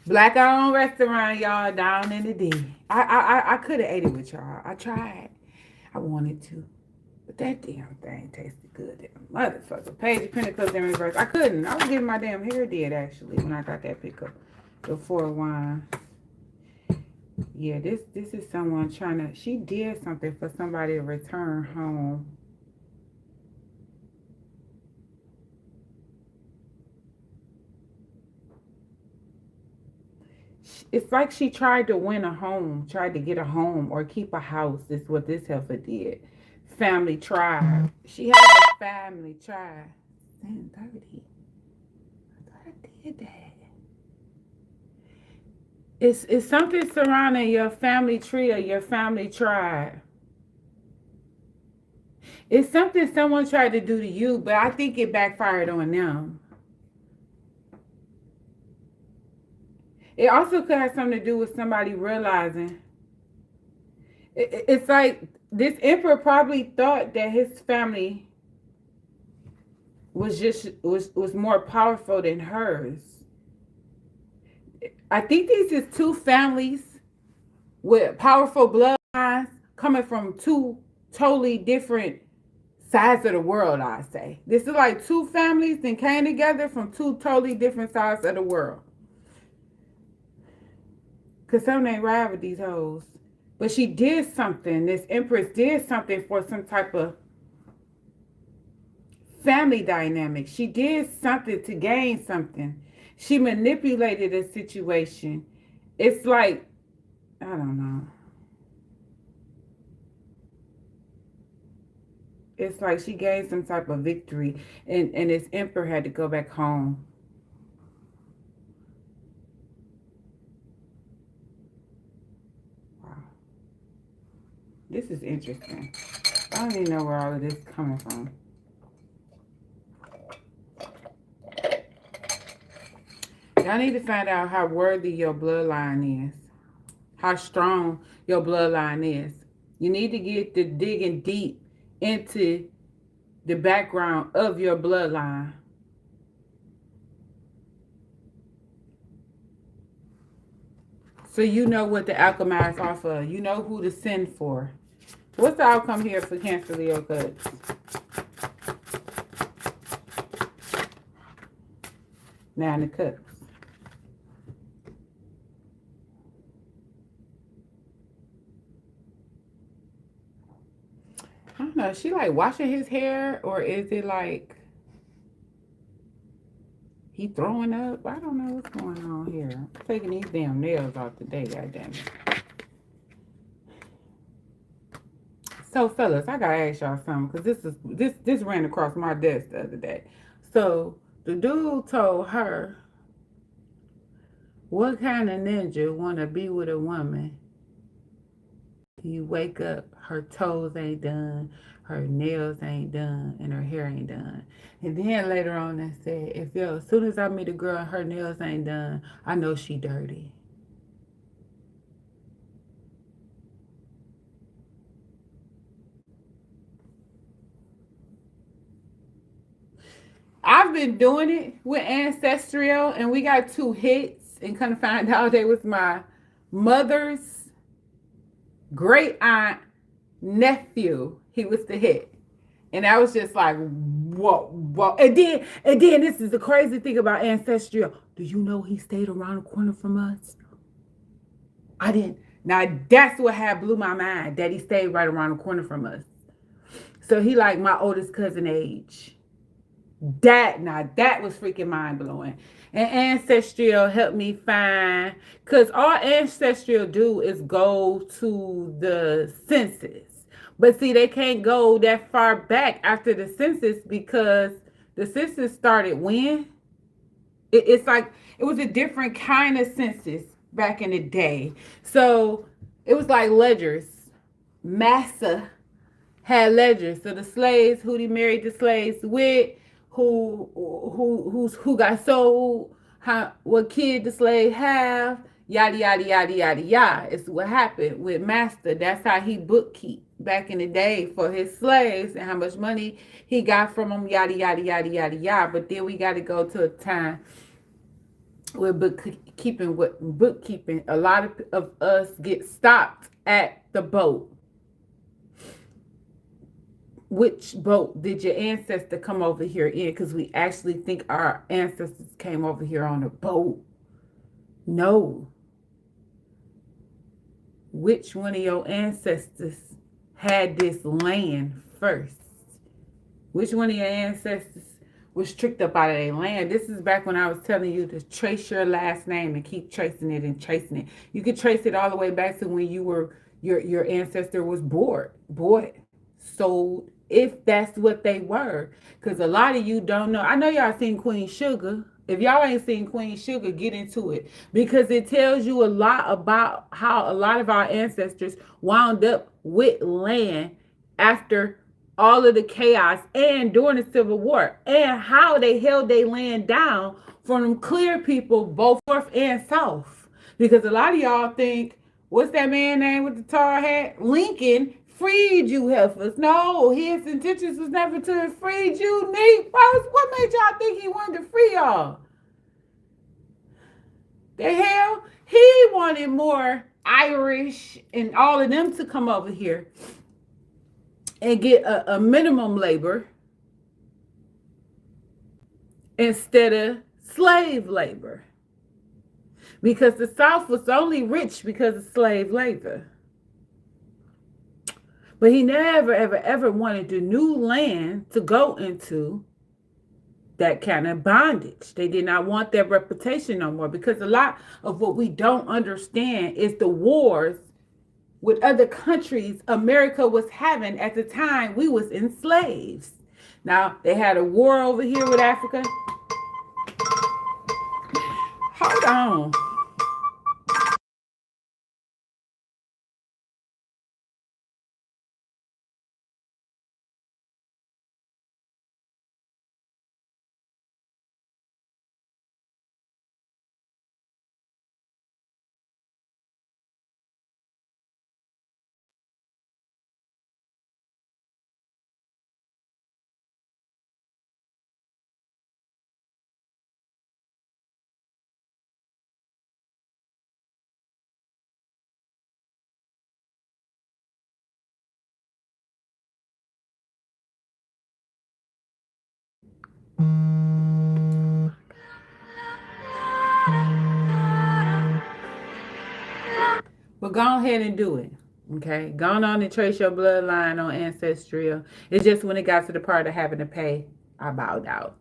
Black owned restaurant, y'all, down in the D. I could have ate it with y'all. I tried. I wanted to. But that damn thing tasted good. That motherfucker. Page Pentacles in reverse. I couldn't. I was getting my damn hair did actually when I got that pickup. The 4 of Wands. Yeah, this is someone trying to. She did something for somebody to return home. It's like she tried to win a home, tried to get a home or keep a house. This is what this heifer did. Family tribe. She had a family tribe. 10:30. I thought I did that. It's something surrounding your family tree or your family tribe. It's something someone tried to do to you, but I think it backfired on them. It also could have something to do with somebody realizing. It's like this emperor probably thought that his family was more powerful than hers. I think these is two families with powerful bloodlines coming from two totally different sides of the world, I say. This is like two families that came together from two totally different sides of the world. Because some ain't ride with these hoes. But she did something. This Empress did something for some type of family dynamic. She did something to gain something. She manipulated a situation. It's like, I don't know. It's like she gained some type of victory. And this emperor had to go back home. Wow. This is interesting. I don't even know where all of this is coming from. Y'all need to find out how worthy your bloodline is. How strong your bloodline is. You need to get to digging deep into the background of your bloodline. So you know what to alchemize off of. You know who to send for. What's the outcome here for Cancer, Leo, Cups? Nine of Cups. I don't know. Is she like washing his hair, or is it like He throwing up. I don't know what's going on here. I'm taking these damn nails off today, goddamn it. So, fellas, I gotta ask y'all something because this ran across my desk the other day. So the dude told her, "What kind of ninja wanna be with a woman? You wake up, her toes ain't done, her nails ain't done, and her hair ain't done." And then later on, they said, "If yo, as soon as I meet a girl, and her nails ain't done, I know she dirty." I've been doing it with Ancestral, and we got 2 hits, and kind of find out they was my mother's great aunt nephew. He was the hit. And I was just like, whoa, whoa. And then this is the crazy thing about Ancestral. Do you know he stayed around the corner from us? I didn't. Now that's what had blew my mind, that he stayed right around the corner from us. So he like my oldest cousin age. That was freaking mind blowing. And Ancestral helped me find, because all Ancestral do is go to the census. But see, they can't go that far back after the census because the census started when? It's like it was a different kind of census back in the day. So it was like ledgers. Massa had ledgers. So the slaves, who he married the slaves with, who got sold, how what kid the slave have, yada yada yada yada yada. It's what happened with master. That's how he bookkeep back in the day for his slaves and how much money he got from them, yada yada yada yada yada. But then we got to go to a time where bookkeeping, a lot of us get stopped at the boat. Which boat did your ancestor come over here in? Because we actually think our ancestors came over here on a boat. No. Which one of your ancestors had this land first? Which one of your ancestors was tricked up out of their land? This is back when I was telling you to trace your last name and keep tracing it and tracing it. You could trace it all the way back to when you were your ancestor was bought, sold, if that's what they were. Because a lot of you don't know. I know y'all seen Queen Sugar. If y'all ain't seen Queen Sugar, get into it. Because it tells you a lot about how a lot of our ancestors wound up with land after all of the chaos and during the Civil War, and how they held their land down from them clear people, both north and south. Because a lot of y'all think, what's that man name with the tar hat? Lincoln freed you heifers. No, his intentions was never to free you Negroes. What made y'all think he wanted to free y'all? The hell? He wanted more Irish and all of them to come over here and get a minimum labor instead of slave labor. Because the South was only rich because of slave labor. But he never, ever, ever wanted the new land to go into that kind of bondage. They did not want their reputation no more, because a lot of what we don't understand is the wars with other countries America was having at the time we was enslaved. Now, they had a war over here with Africa. Hold on. But go ahead and do it. Okay? Go on and trace your bloodline on Ancestral. It's just when it got to the part of having to pay, I bowed out.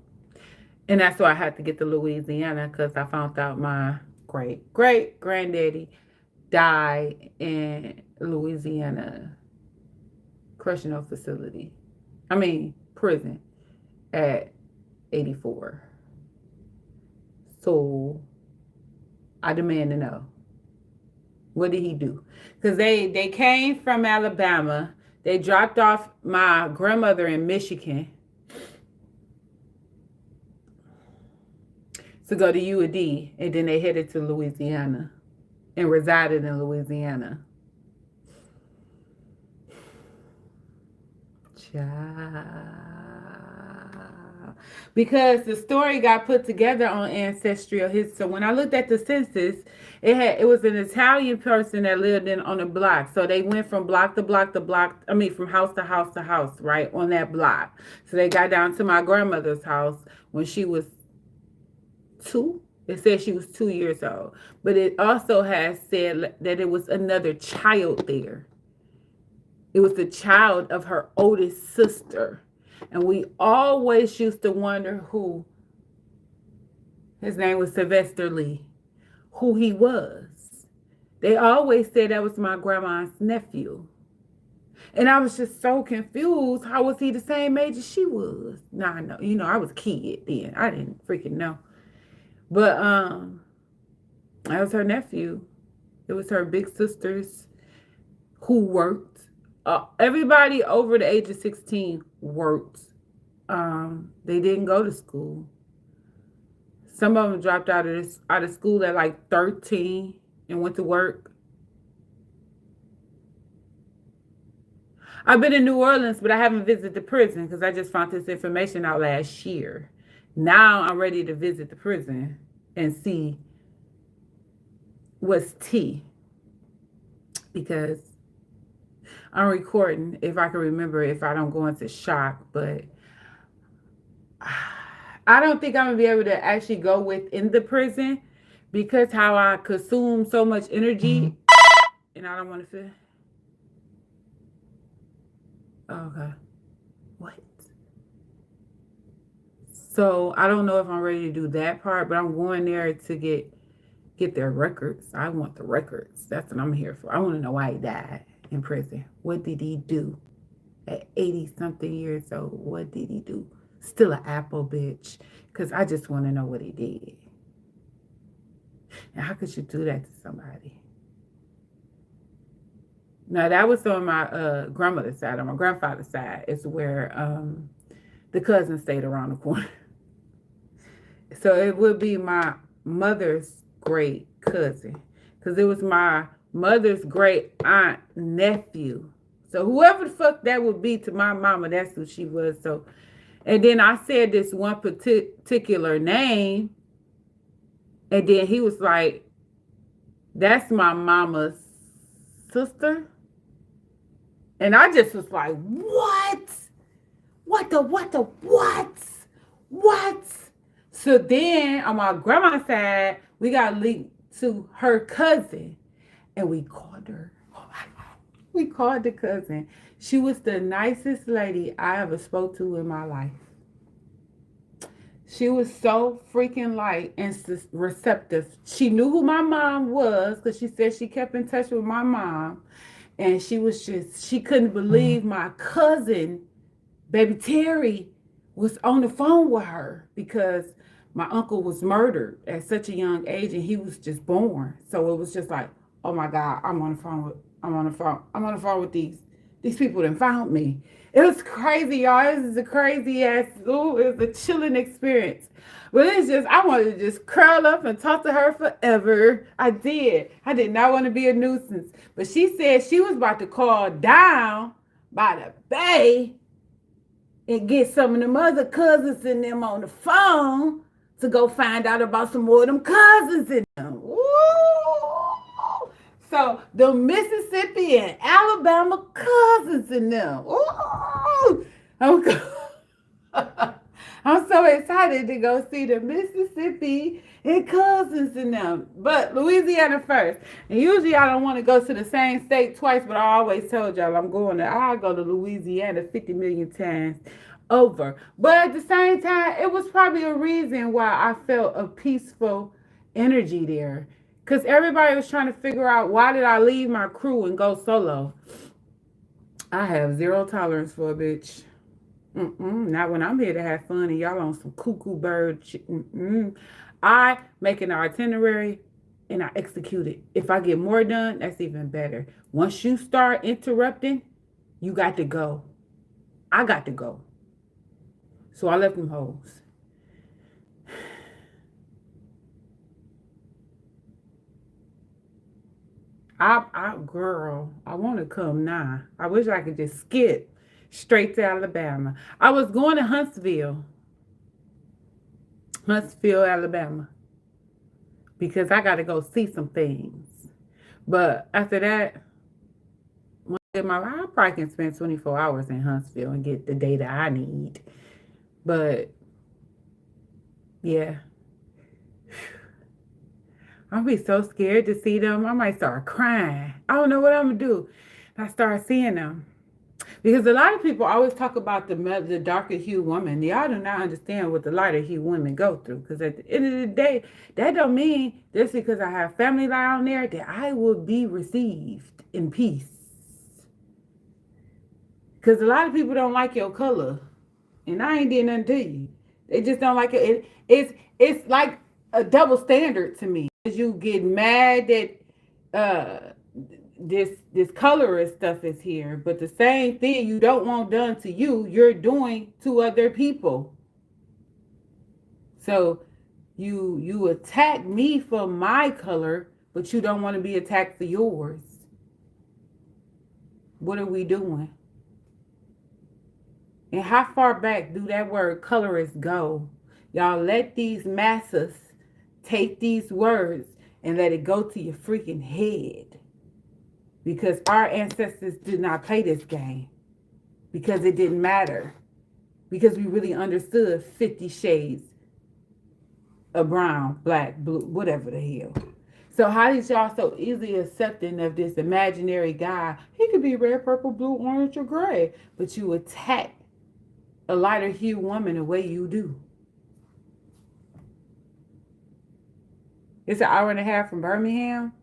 And that's why I had to get to Louisiana because I found out my great granddaddy died in Louisiana correctional facility. I mean, prison at 84. So I demand to know, what did he do? Because they came from Alabama. They dropped off my grandmother in Michigan to go to UAD, and then they headed to Louisiana and resided in Louisiana. Child. Because the story got put together on ancestral history. So when I looked at the census, it was an Italian person that lived in on a block. So they went from block to block to block. I mean, from house to house to house, right on that block. So they got down to my grandmother's house when she was 2. It said she was 2 years old, but it also has said that it was another child there. It was the child of her oldest sister. And we always used to wonder who, his name was Sylvester Lee, who he was. They always said that was my grandma's nephew. And I was just so confused. How was he the same age as she was? Nah, no, I was a kid then. I didn't freaking know. But that was her nephew. It was her big sisters who worked. Everybody over the age of 16 worked. They didn't go to school. Some of them dropped out of school at like 13 and went to work. I've been in New Orleans, but I haven't visited the prison because I just found this information out last year. Now I'm ready to visit the prison and see what's tea, because I'm recording if I can remember, if I don't go into shock. But I don't think I'm going to be able to actually go within the prison because how I consume so much energy, and I don't want to feel. Okay. What? So I don't know if I'm ready to do that part, but I'm going there to get their records. I want the records. That's what I'm here for. I want to know why he died in prison. What did he do at 80 something years old? What did he do? Still an Apple bitch, because I just want to know what he did. And how could you do that to somebody? Now, that was on my grandmother's side. On my grandfather's side is where the cousin stayed around the corner. So it would be my mother's great cousin, because it was my mother's great aunt nephew. So whoever the fuck that would be to my mama, that's who she was. So, and then I said this one particular name, and then he was like, that's my mama's sister. And I just was like, what? What? So then on my grandma's side, we got linked to her cousin, and we called her. Oh my God. We called the cousin. She was the nicest lady I ever spoke to in my life. She was so freaking light and receptive. She knew who my mom was because she said she kept in touch with my mom. And she couldn't believe my cousin, baby Terry, was on the phone with her because my uncle was murdered at such a young age and he was just born. So it was just like, oh my God, I'm on the phone with these people that found me. It was crazy, y'all. This is a crazy ass, it was a chilling experience. But it's just, I wanted to just curl up and talk to her forever. I did. I did not want to be a nuisance. But she said she was about to call down by the bay and get some of them other cousins in them on the phone to go find out about some more of them cousins in them. Ooh. So the Mississippi and Alabama cousins in them. Ooh. I'm so excited to go see the Mississippi and cousins in them. But Louisiana first. And usually I don't want to go to the same state twice, but I always told y'all I'll go to Louisiana 50 million times over. But at the same time, it was probably a reason why I felt a peaceful energy there. Because everybody was trying to figure out, why did I leave my crew and go solo? I have zero tolerance for a bitch. Not when I'm here to have fun and y'all on some cuckoo bird shit. I make an itinerary and I execute it. If I get more done, that's even better. Once you start interrupting, you got to go. I got to go. So I left them hoes. Girl, I want to come now. I wish I could just skip straight to Alabama. I was going to Huntsville, Alabama, because I got to go see some things. But after that, I probably can spend 24 hours in Huntsville and get the data I need. But yeah, I'll be so scared to see them. I might start crying. I don't know what I'm gonna do. I start seeing them. Because a lot of people always talk about the darker hue woman. Y'all do not understand what the lighter hue women go through. Because at the end of the day, that don't mean just because I have family down there that I will be received in peace. Because a lot of people don't like your color. And I ain't did nothing to you. They just don't like it. It's like a double standard to me. You get mad that this colorist stuff is here, but the same thing you don't want done to you, you're doing to other people. So you attack me for my color, but you don't want to be attacked for yours. What are we doing? And how far back do that word colorist go? Y'all let these masses take these words and let it go to your freaking head. Because our ancestors did not play this game. Because it didn't matter. Because we really understood 50 shades of brown, black, blue, whatever the hell. So how did y'all so easily accepting of this imaginary guy? He could be red, purple, blue, orange, or gray. But you attack a lighter hue woman the way you do. It's an hour and a half from Birmingham.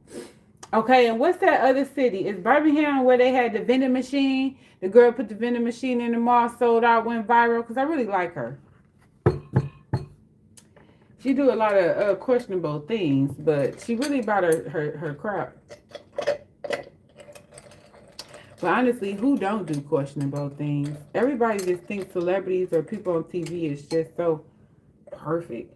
Okay, and what's that other city? Is Birmingham where they had the vending machine? The girl put the vending machine in the mall, sold out, went viral. Because I really like her. She do a lot of questionable things, but she really bought her crap. But honestly, who don't do questionable things? Everybody just thinks celebrities or people on TV is just so perfect.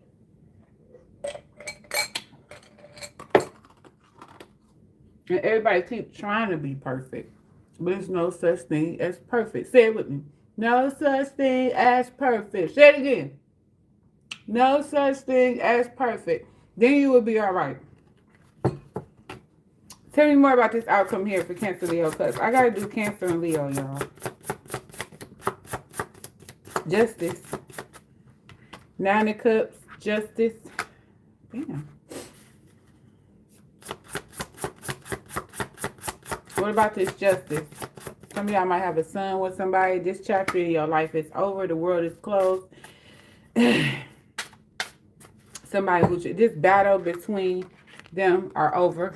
And everybody keeps trying to be perfect. But there's no such thing as perfect. Say it with me. No such thing as perfect. Say it again. No such thing as perfect. Then you will be all right. Tell me more about this outcome here for Cancer, Leo, cusp. I got to do Cancer and Leo, y'all. Justice. Nine of Cups. Justice. Damn. What about this justice? Some of y'all might have a son with somebody. This chapter in your life is over. The world is closed. Somebody who this battle between them are over.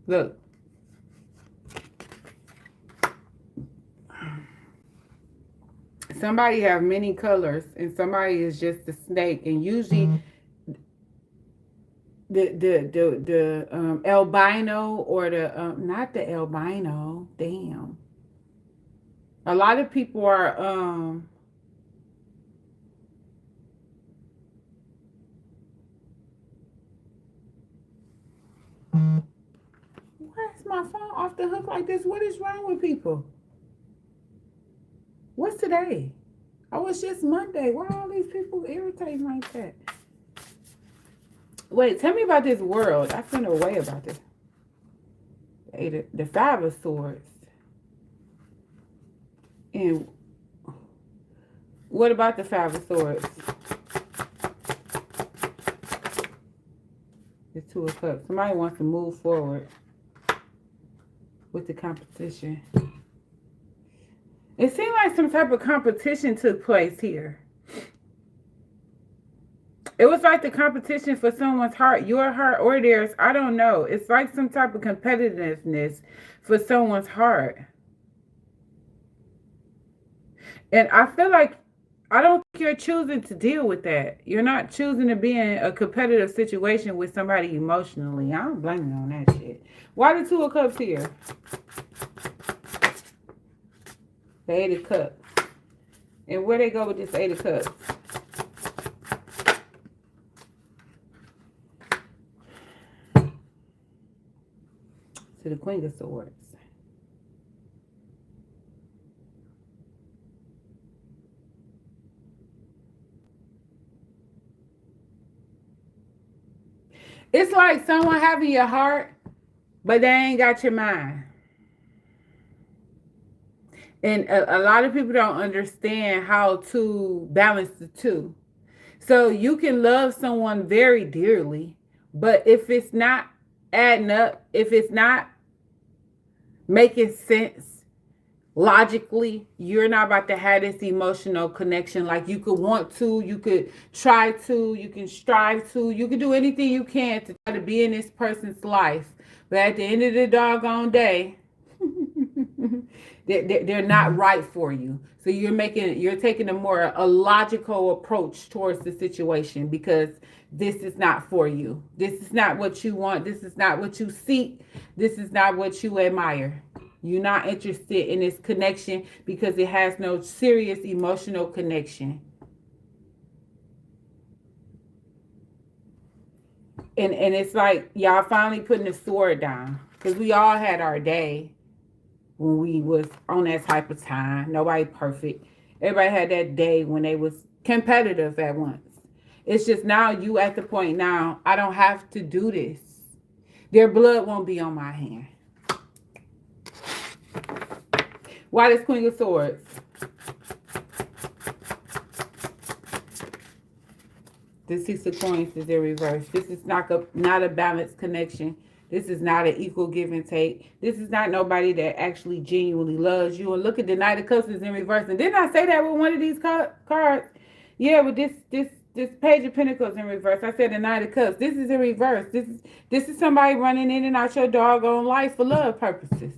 Look. Somebody have many colors and somebody is just a snake. And usually the albino or the not the albino, damn. A lot of people are why is my phone off the hook like this? What is wrong with people? What's today? Oh, it's just Monday. Why are all these people irritating like that? Wait, tell me about this world. I feel no way about this. The Five of Swords. And what about the Five of Swords? The Two of Cups. Somebody wants to move forward with the competition. It seems like like some type of competition took place here. It was like the competition for someone's heart, your heart or theirs. I don't know. It's like some type of competitiveness for someone's heart. And I feel like I don't think you're choosing to deal with that. You're not choosing to be in a competitive situation with somebody emotionally. I don't blame you on that shit. Why the Two of Cups here? The Eight of Cups. And where they go with this Eight of Cups? To the Queen of Swords. It's like someone having your heart, but they ain't got your mind. And a lot of people don't understand how to balance the two. So you can love someone very dearly, but if it's not adding up, if it's not making sense logically, you're not about to have this emotional connection like you could want to, you could try to, you can strive to, you can do anything you can to try to be in this person's life. But at the end of the doggone day, they're not right for you. So you're taking a logical approach towards the situation because this is not for you. This is not what you want. This is not what you seek. This is not what you admire. You're not interested in this connection because it has no serious emotional connection. And it's like y'all finally putting the sword down because we all had our day when we was on that type of time. Nobody perfect. Everybody had that day when they was competitive at once. It's just now you at the point now, I don't have to do this. Their blood won't be on my hand. Why this Queen of Swords? The Six of Coins is in reverse. This is not a balanced connection. This is not an equal give and take. This is not nobody that actually genuinely loves you. And look at the Knight of Cups is in reverse. And didn't I say that with one of these cards? Yeah, with this Page of Pentacles in reverse. I said the Knight of Cups. This is in reverse. This is somebody running in and out your doggone life for love purposes.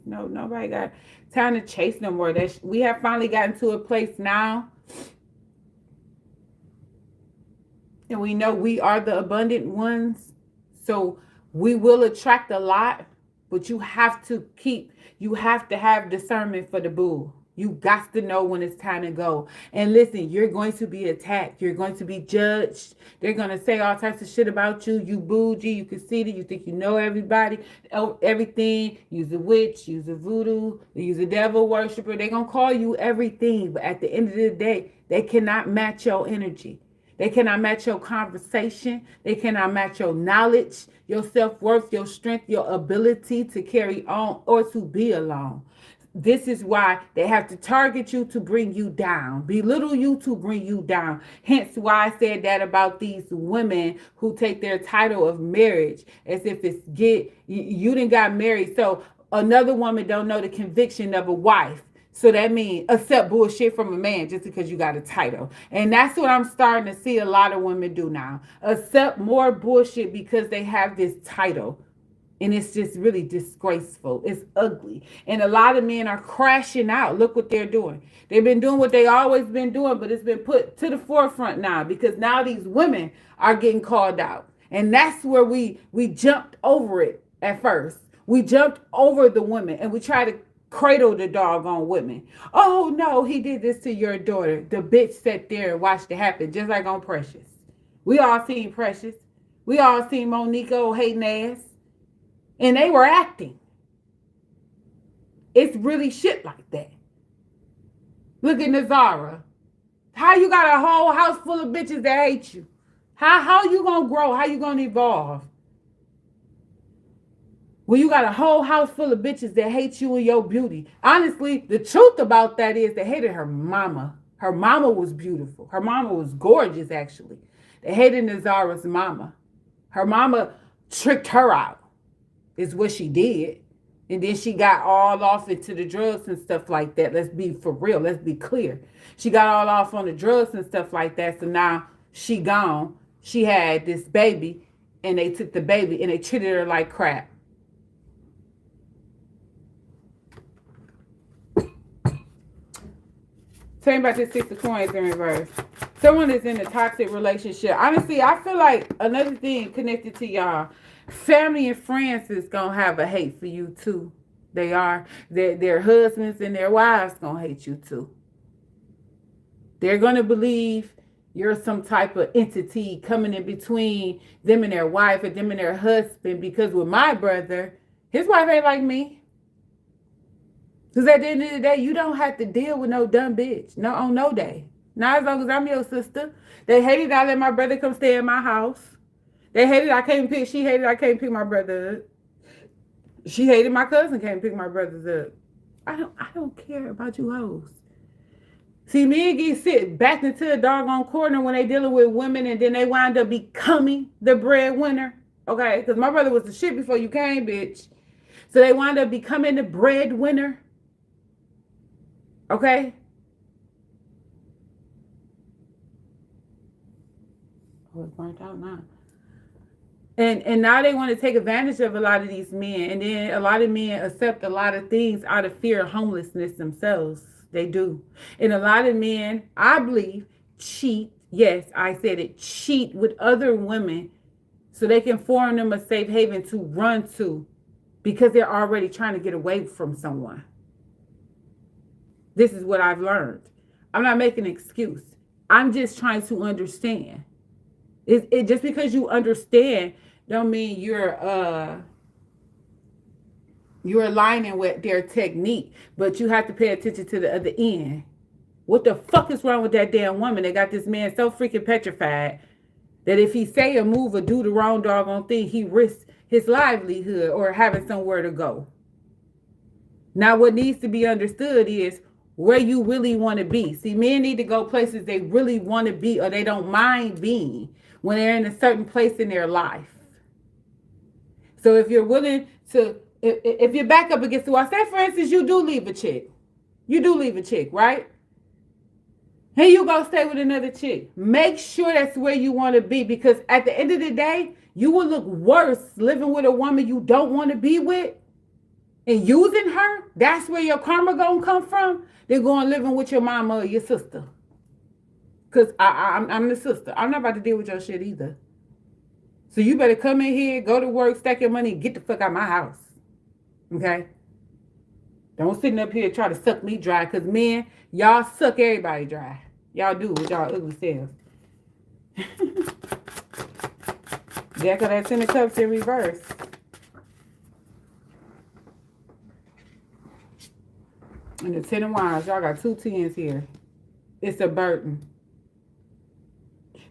No, nobody got time to chase no more. We have finally gotten to a place now. And we know we are the abundant ones. So we will attract a lot, but you have to have discernment for the bull. You got to know when it's time to go. And listen, you're going to be attacked. You're going to be judged. They're going to say all types of shit about you. You bougie, you conceited, you think you know everybody, everything. You's a witch, you's a voodoo, you's a devil worshiper. They're going to call you everything. But at the end of the day, they cannot match your energy. They cannot match your conversation. They cannot match your knowledge, your self-worth, your strength, your ability to carry on or to be alone. This is why they have to target you to bring you down, belittle you to bring you down. Hence why I said that about these women who take their title of marriage as if it's you done got married. So another woman don't know the conviction of a wife. So that means accept bullshit from a man just because you got a title. And that's what I'm starting to see a lot of women do now. Accept more bullshit because they have this title. And it's just really disgraceful. It's ugly. And a lot of men are crashing out. Look what they're doing. They've been doing what they always been doing, but it's been put to the forefront now because now these women are getting called out. And that's where we jumped over it at first. We jumped over the women and we try to cradle the doggone women. Oh no, he did this to your daughter. The bitch sat there and watched it happen, just like on Precious. We all seen Precious. We all seen Monica hating ass. And they were acting. It's really shit like that. Look at Nazara. How you got a whole house full of bitches that hate you? How you gonna grow? How you gonna evolve? Well, you got a whole house full of bitches that hate you and your beauty. Honestly, the truth about that is they hated her mama. Her mama was beautiful. Her mama was gorgeous, actually. They hated Nazara's mama. Her mama tricked her out, is what she did. And then she got all off into the drugs and stuff like that. Let's be for real. Let's be clear. She got all off on the drugs and stuff like that. So now she gone. She had this baby, and they took the baby and they treated her like crap. Tell me about this 6 of Coins in reverse. Someone is in a toxic relationship. Honestly, I feel like another thing connected to y'all, family and friends is gonna have a hate for you too. They are. Their husbands and their wives gonna hate you too. They're gonna believe you're some type of entity coming in between them and their wife or them and their husband. Because with my brother, his wife ain't like me. Because at the end of the day, you don't have to deal with no dumb bitch. No, on no day. Not as long as I'm your sister. They hated I let my brother come stay in my house. They hated I can't pick. She hated I can't pick my brother up. She hated my cousin can't pick my brothers up. I don't care about you hoes. See, men get sit back into a doggone corner when they dealing with women, and then they wind up becoming the breadwinner. Okay, because my brother was the shit before you came, bitch. So they wind up becoming the breadwinner. Okay? Oh, it's burnt out now. And now they want to take advantage of a lot of these men. And then a lot of men accept a lot of things out of fear of homelessness themselves. They do. And a lot of men, I believe, cheat. Yes, I said it. Cheat with other women so they can form them a safe haven to run to because they're already trying to get away from someone. This is what I've learned. I'm not making an excuse. I'm just trying to understand. It just because you understand don't mean you're aligning with their technique, but you have to pay attention to the other end. What the fuck is wrong with that damn woman? They got this man so freaking petrified that if he say or move or do the wrong doggone thing, he risks his livelihood or having somewhere to go. Now, what needs to be understood is where you really want to be. See, men need to go places they really want to be or they don't mind being when they're in a certain place in their life. So if you're willing to, if you're back up against the wall, say for instance, you do leave a chick. You do leave a chick, right? And you go stay with another chick. Make sure that's where you want to be, because at the end of the day, you will look worse living with a woman you don't want to be with and using her. That's where your karma gonna come from. They're going living with your mama or your sister. Because I'm the sister. I'm not about to deal with your shit either. So you better come in here, go to work, stack your money, and get the fuck out of my house. Okay? Don't sitting up here and try to suck me dry, because men, y'all suck everybody dry. Y'all do with y'all ugly selves. Deck of that 10 of Cups in reverse. And the 10 of Wands, y'all got 2 tens here. It's a burden.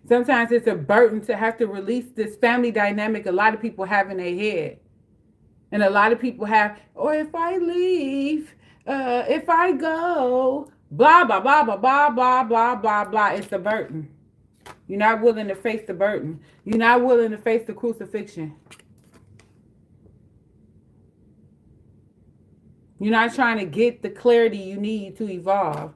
Sometimes it's a burden to have to release this family dynamic a lot of people have in their head. And a lot of people have, or if I leave, if I go, blah, blah, blah, blah, blah, blah, blah, blah, blah. It's a burden. You're not willing to face the burden. You're not willing to face the crucifixion. You're not trying to get the clarity you need to evolve.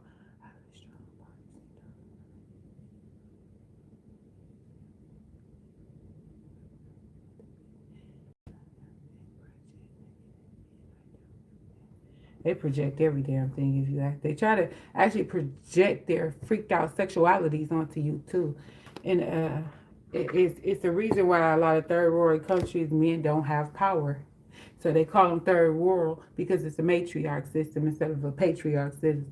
They project every damn thing if you act. They try to actually project their freaked out sexualities onto you too. And it's the reason why a lot of third world countries, men don't have power. So they call them third world because it's a matriarch system instead of a patriarch system.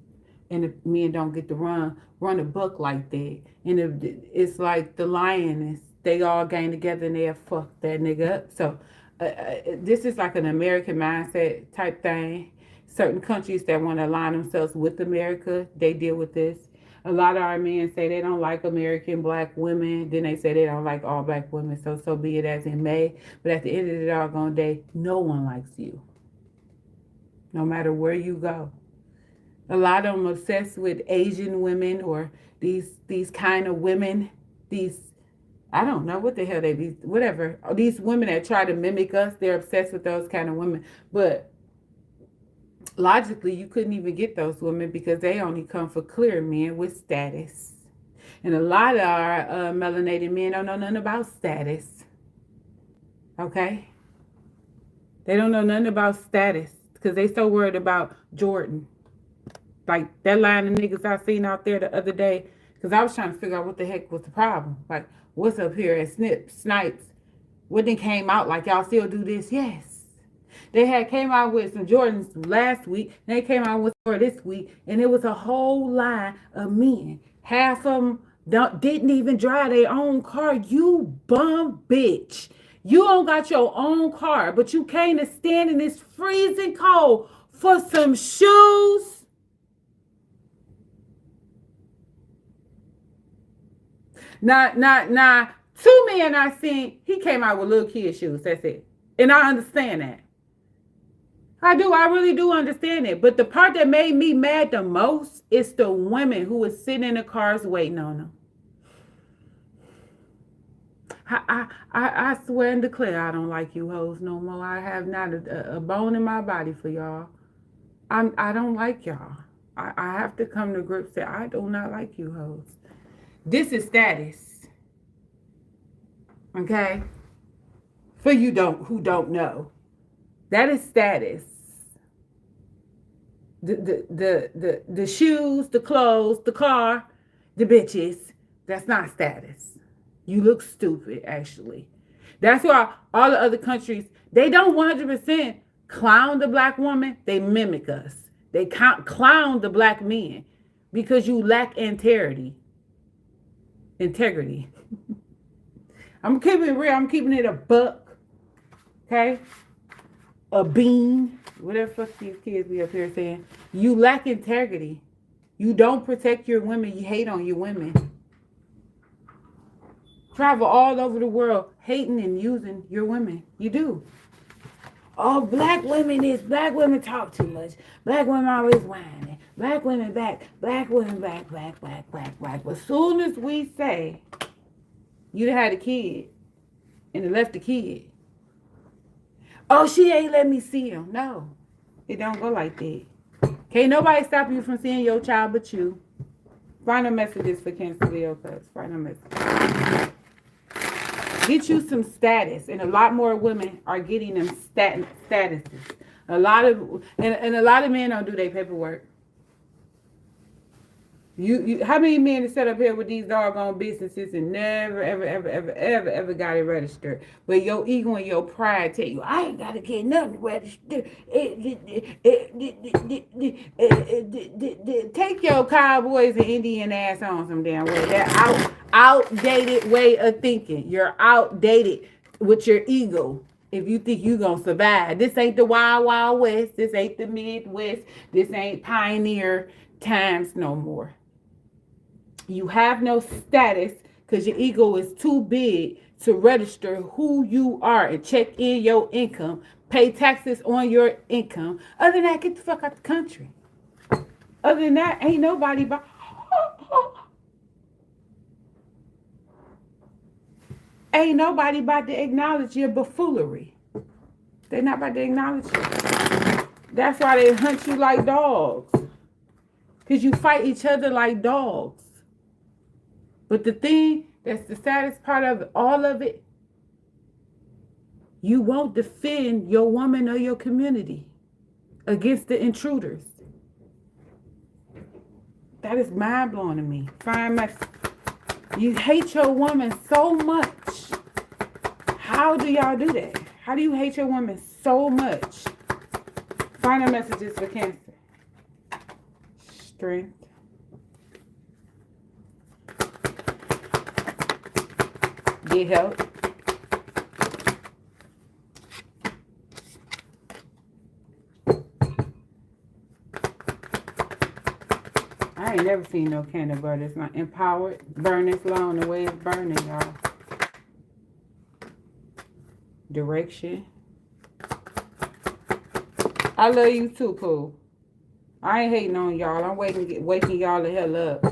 And the men don't get to run a buck like that. And it's like the lioness. They all gang together and they'll fuck that nigga up. So this is like an American mindset type thing. Certain countries that want to align themselves with America, they deal with this. A lot of our men say they don't like American black women. Then they say they don't like all black women. So be it as it may. But at the end of the doggone day, no one likes you. No matter where you go. A lot of them obsessed with Asian women or these kind of women. These, I don't know what the hell they be, whatever. These women that try to mimic us, they're obsessed with those kind of women. But logically, you couldn't even get those women because they only come for clear men with status. And a lot of our melanated men don't know nothing about status. Okay? They don't know nothing about status because they so worried about Jordan. Like that line of niggas I seen out there the other day, because I was trying to figure out what the heck was the problem. Like, what's up here at Snipes? What then came out like y'all still do this? Yes. They had came out with some Jordans last week, and they came out with for this week, and it was a whole line of men. Half of them didn't even drive their own car. You bum bitch. You don't got your own car, but you came to stand in this freezing cold for some shoes. Nah. Two men I seen, he came out with little kid shoes. That's it. And I understand that. I do. I really do understand it. But the part that made me mad the most is the women who was sitting in the cars waiting on them. I swear and declare I don't like you hoes no more. I have not a bone in my body for y'all. I don't like y'all. I have to come to grips that I do not like you hoes. This is status. Okay? For you who don't know. That is status. The shoes, the clothes, the car, the bitches, that's not status. You look stupid, actually. That's why all the other countries, they don't 100% clown the black woman. They mimic us. They clown the black men because you lack integrity. I'm keeping it real. I'm keeping it a buck. Okay? A bean. Whatever fuck these kids be up here saying. You lack integrity. You don't protect your women. You hate on your women. Travel all over the world hating and using your women. You do. Oh, black women talk too much. Black women always whining. Black women back. Black women back. Black. But as soon as we say you had a kid and it left the kid, oh, she ain't let me see him. No, it don't go like that. Can't nobody stop you from seeing your child but you. Final messages for Cancer Leo Cubs. Final message. Get you some status, and a lot more women are getting them statuses. A lot of men don't do their paperwork. You how many men are set up here with these doggone businesses and never ever got it registered? But your ego and your pride tell you, I ain't gotta get nothing registered. Take your Cowboys and Indian ass on some damn way. That outdated way of thinking. You're outdated with your ego. If you think you're gonna survive, this ain't the Wild Wild West. This ain't the Midwest. This ain't pioneer times no more. You have no status because your ego is too big to register who you are and check in your income, pay taxes on your income. Other than that, get the fuck out the country. Other than that, ain't nobody about to acknowledge your buffoonery. They're not about to acknowledge you. That's why they hunt you like dogs. Because you fight each other like dogs. But the thing that's the saddest part of all of it, you won't defend your woman or your community against the intruders. That is mind-blowing to me. You hate your woman so much. How do y'all do that? How do you hate your woman so much? Final messages for Cancer. Strength. Get help. I ain't never seen no candle burn. It's not empowered. Burn this long the way it's burning, y'all. Direction. I love you too, Pooh. I ain't hating on y'all. I'm waking y'all the hell up.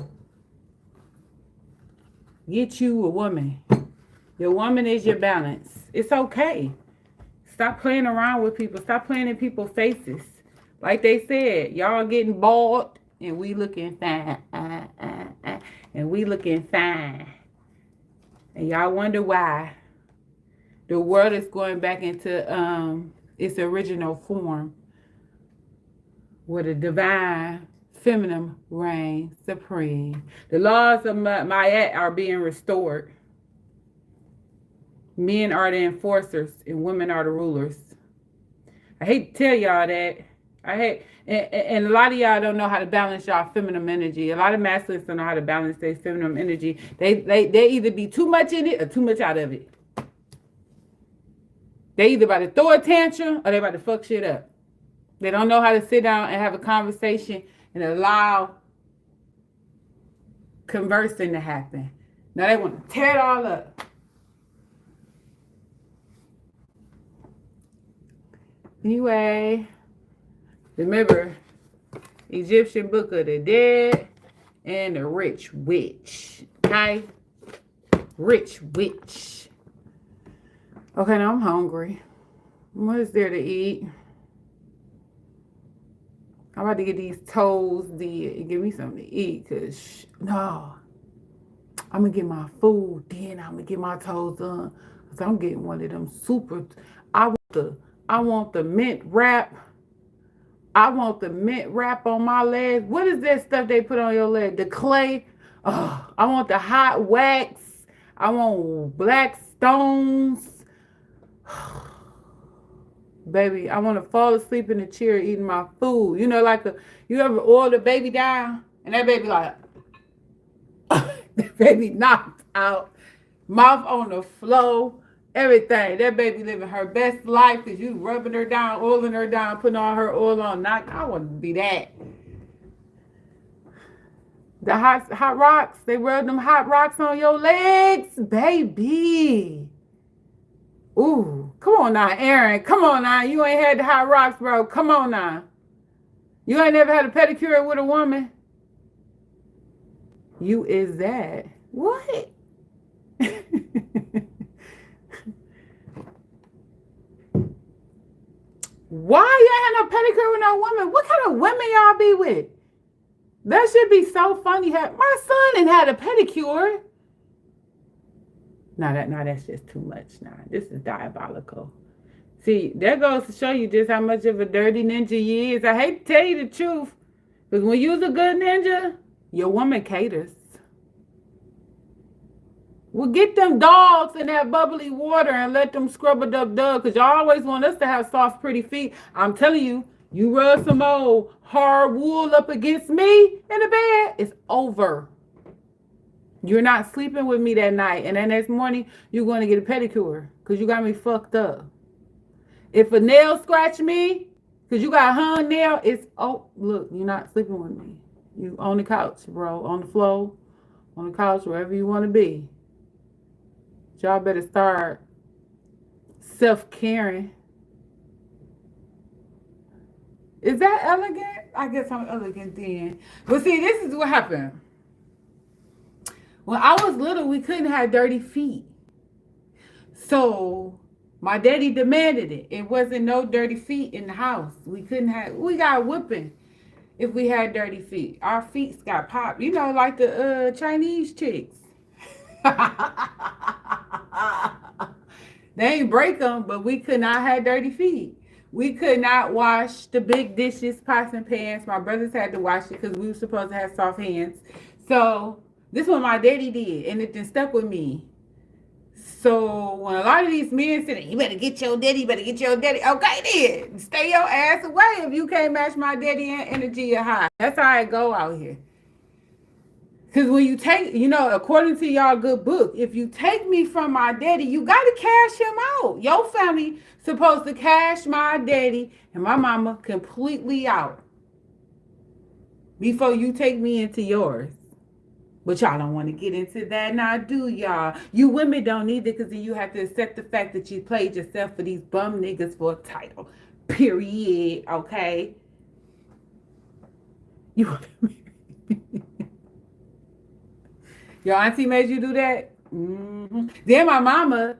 Get you a woman. Your woman is your balance. It's okay. Stop playing around with people. Stop playing in people's faces. Like they said, y'all getting bald and we looking fine. And we looking fine. And y'all wonder why the world is going back into its original form, where the divine feminine reigns supreme. The laws of Mayat are being restored. Men are the enforcers and women are the rulers. I hate to tell y'all that. And a lot of y'all don't know how to balance y'all feminine energy. A lot of masculines don't know how to balance their feminine energy. They either be too much in it or too much out of it. They either about to throw a tantrum or they about to fuck shit up. They don't know how to sit down and have a conversation and allow conversing to happen. Now they want to tear it all up. Anyway, remember, Egyptian Book of the Dead and the Rich Witch. Okay? Rich Witch. Okay, now I'm hungry. What is there to eat? I'm about to get these toes did and give me something to eat, because no, I'm gonna get my food, then I'm gonna get my toes done. Cause I'm getting one of them super. I want the mint wrap. I want the mint wrap on my legs. What is that stuff they put on your leg? The clay. Oh, I want the hot wax. I want black stones. Baby, I want to fall asleep in the chair eating my food. You know, you ever oil the baby down and that baby like, the baby knocked out, mouth on the floor, everything. That baby living her best life because you rubbing her down, oiling her down, putting all her oil on. I want to be that. The hot rocks, they rub them hot rocks on your legs, baby. Ooh, come on now, Aaron. Come on now. You ain't had the hot rocks, bro. Come on now. You ain't never had a pedicure with a woman? You is that. What? Why y'all had no pedicure with no woman? What kind of women y'all be with? That should be so funny. My son and had a pedicure. No, that's just too much. Nah, this is diabolical. See, that goes to show you just how much of a dirty ninja you is. I hate to tell you the truth, because when you's a good ninja, your woman caters. Well, get them dogs in that bubbly water and let them scrub a dub, because y'all always want us to have soft, pretty feet. I'm telling you, you rub some old hard wool up against me in the bed, it's over. You're not sleeping with me that night, and then next morning, you're going to get a pedicure because you got me fucked up. If a nail scratch me, because you got hung nail, look, you're not sleeping with me. You on the couch, bro, on the floor, on the couch, wherever you want to be. Y'all better start self-caring. Is that elegant? I guess I'm elegant then. But see, this is what happened. When I was little, we couldn't have dirty feet. So my daddy demanded it. It wasn't no dirty feet in the house. We got whipping if we had dirty feet. Our feet got popped. You know, like the Chinese chicks. They ain't break them, but we could not have dirty feet. We could not wash the big dishes, pots and pans. My brothers had to wash it because we were supposed to have soft hands. So this is what my daddy did, and it then stuck with me. So when a lot of these men said, you better get your daddy, okay then. Stay your ass away if you can't match my daddy energy or high. That's how I go out here. Because when you take, according to y'all good book, if you take me from my daddy, you got to cash him out. Your family supposed to cash my daddy and my mama completely out before you take me into yours. But y'all don't want to get into that now, do y'all? You women don't either, because then you have to accept the fact that you played yourself for these bum niggas for a title. Period. Okay? You Your auntie made you do that? Mm-hmm. Then my mama,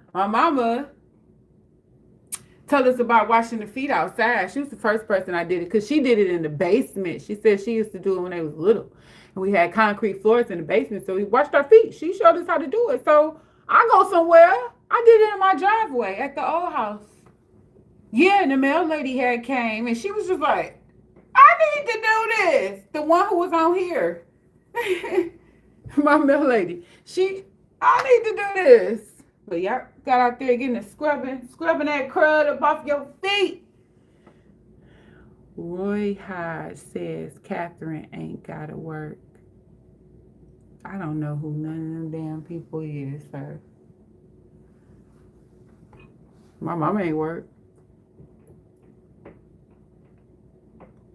Tell us about washing the feet outside. She was the first person I did it because she did it in the basement. She said she used to do it when they was little. And we had concrete floors in the basement, so we washed our feet. She showed us how to do it. So I go somewhere. I did it in my driveway at the old house. Yeah, and the mail lady had came and she was just like, I need to do this. The one who was on here. My mail lady. I need to do this. But y'all got out there getting the scrubbing that crud up off your feet. Roy Hyde says Catherine ain't gotta work. I don't know who none of them damn people is, sir. My mama ain't work.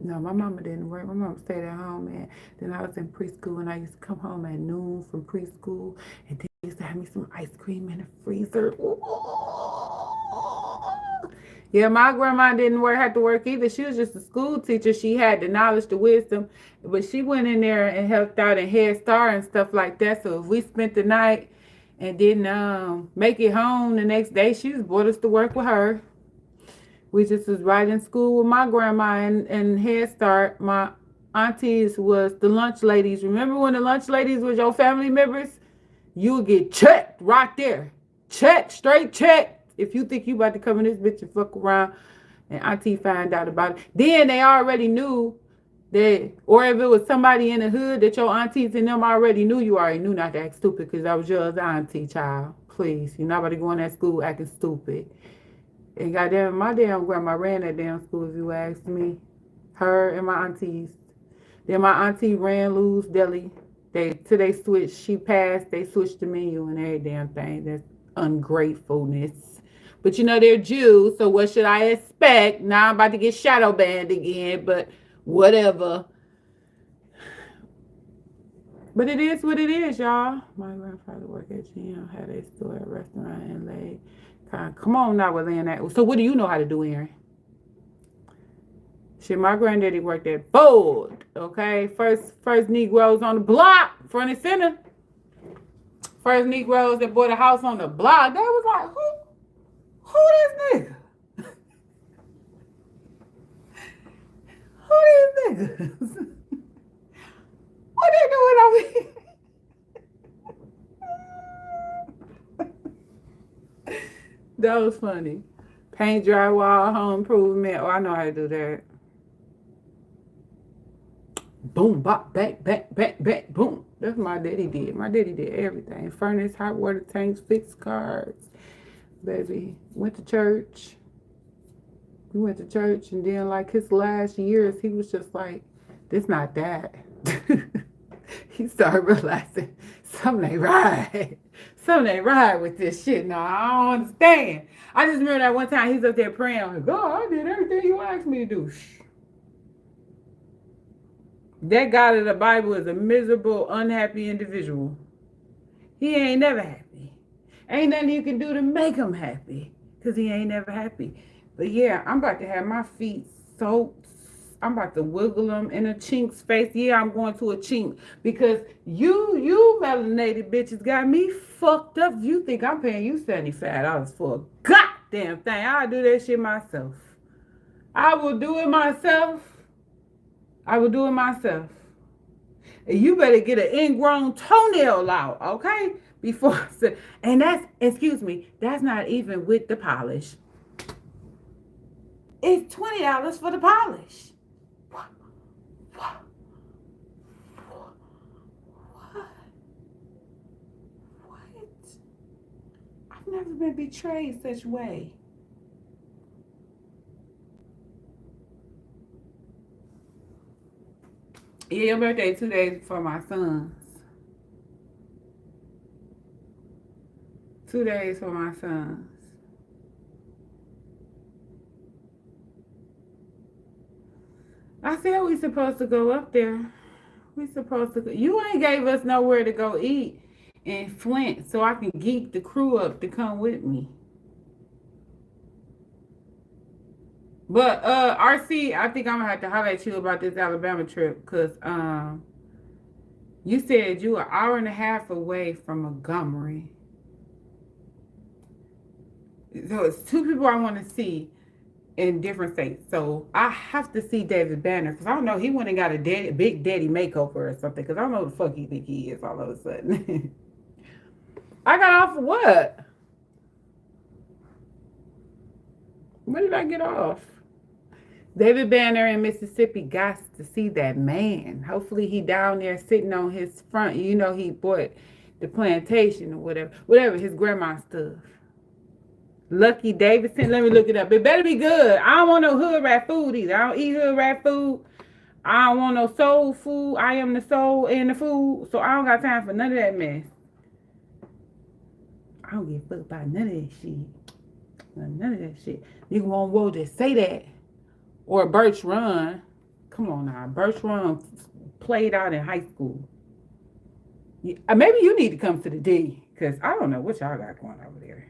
No, my mama didn't work. My mama stayed at home, and then I was in preschool, and I used to come home at noon from preschool, and then they used to have me some ice cream in the freezer. Ooh. Yeah, my grandma didn't have to work either. She was just a school teacher. She had the knowledge, the wisdom, but she went in there and helped out in Head Start and stuff like that. So if we spent the night and didn't make it home the next day, she just brought us to work with her. We just was right in school with my grandma and Head Start. My aunties was the lunch ladies. Remember when the lunch ladies was your family members? You would get checked right there. Straight checked. If you think you about to come in this bitch and fuck around and auntie find out about it. Then they already knew that, or if it was somebody in the hood that your aunties and them already knew, you already knew not to act stupid because that was your other auntie, child. Please, you're not about to go in that school acting stupid. And goddamn, my damn grandma ran that damn school, if you ask me. Her and my aunties. Then my auntie ran Lou's Deli. Till they switched. She passed. They switched the menu and every damn thing. That's ungratefulness. But you know, they're Jews, so what should I expect? Now I'm about to get shadow banned again, but whatever. But it is what it is, y'all. My grandfather worked at GM, had a store at a restaurant in Lake. Come on now with that. So what do you know how to do, Aaron? Shit, my granddaddy worked at Ford. Okay, first Negroes on the block, front and center. First Negroes that bought a house on the block. They was like, who this nigga? Who these niggas? What they doing over here? That was funny. Paint, drywall, home improvement. Oh, I know how to do that. Boom, bop, back, boom. That's what my daddy did. My daddy did everything. Furnace, hot water tanks, fixed cars. Baby, went to church. We went to church, and then like his last years, he was just like, this not that. He started realizing something ain't right. Something ain't right with this shit. No, I don't understand. I just remember that one time he's up there praying. I'm like, God, I did everything you asked me to do. That God of the Bible is a miserable, unhappy individual. He ain't never happy. Ain't nothing you can do to make him happy because he ain't never happy. But yeah, I'm about to have my feet soaked. I'm about to wiggle them in a chink's face. Yeah, I'm going to a chink because you melanated bitches got me fucked up. You think I'm paying you $75 for a goddamn thing. I'll do that shit myself. I will do it myself. And you better get an ingrown toenail out, okay? And that's not even with the polish. It's $20 for the polish. What? I've never been betrayed such way. Yeah, your birthday 2 days before my son's. 2 days for my son's. I said we supposed to go up there. You ain't gave us nowhere to go eat in Flint so I can geek the crew up to come with me. But RC, I think I'm gonna have to holler at you about this Alabama trip because you said you an hour and a half away from Montgomery. So it's two people I want to see. in different states. So I have to see David Banner because I don't know. He went and got a big daddy makeover or something because I don't know who the fuck he think he is all of a sudden. I got off of what? When did I get off? David Banner in Mississippi got to see that man. Hopefully he down there sitting on his front. You know he bought the plantation or whatever his grandma's stuff. Lucky Davidson. Let me look it up. It better be good. I don't want no hood rat food either. I don't eat hood rat food. I don't want no soul food. I am the soul and the food. So I don't got time for none of that mess. I don't give a fuck about none of that shit. None of that shit. Nigga won't roll just say that. Or Birch Run. Come on now. Birch Run played out in high school. Maybe you need to come to the D. Because I don't know what y'all got going over there.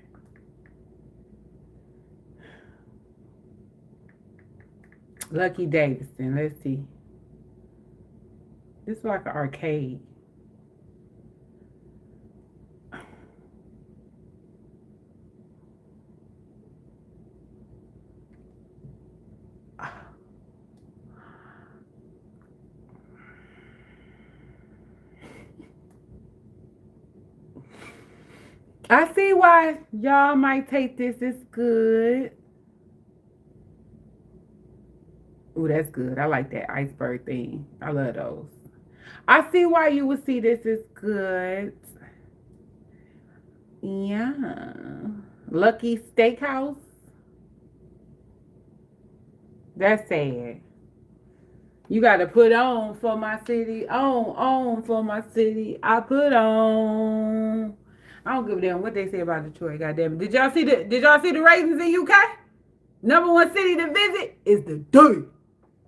Lucky Davidson. Let's see. This is like an arcade. I see why y'all might take this. It's good. Ooh, that's good. I like that iceberg thing. I love those. I see why you would see this is good. Yeah. Lucky Steakhouse. That's sad. You got to put on for my city. On for my city. I put on. I don't give a damn what they say about Detroit. Goddamn it. Did y'all see the ratings in UK? Number one city to visit is the D.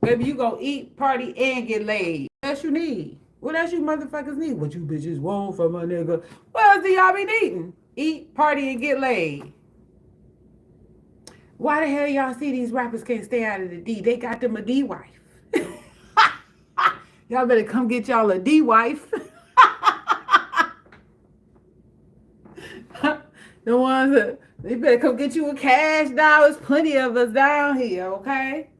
Baby, you gonna eat, party, and get laid. What else you need? What else you motherfuckers need? What you bitches want from a nigga? What else do y'all be needing? Eat, party, and get laid. Why the hell y'all see these rappers can't stay out of the D? They got them a D wife. Y'all better come get y'all a D wife. The ones that, they better come get you a cash doll. There's plenty of us down here, okay?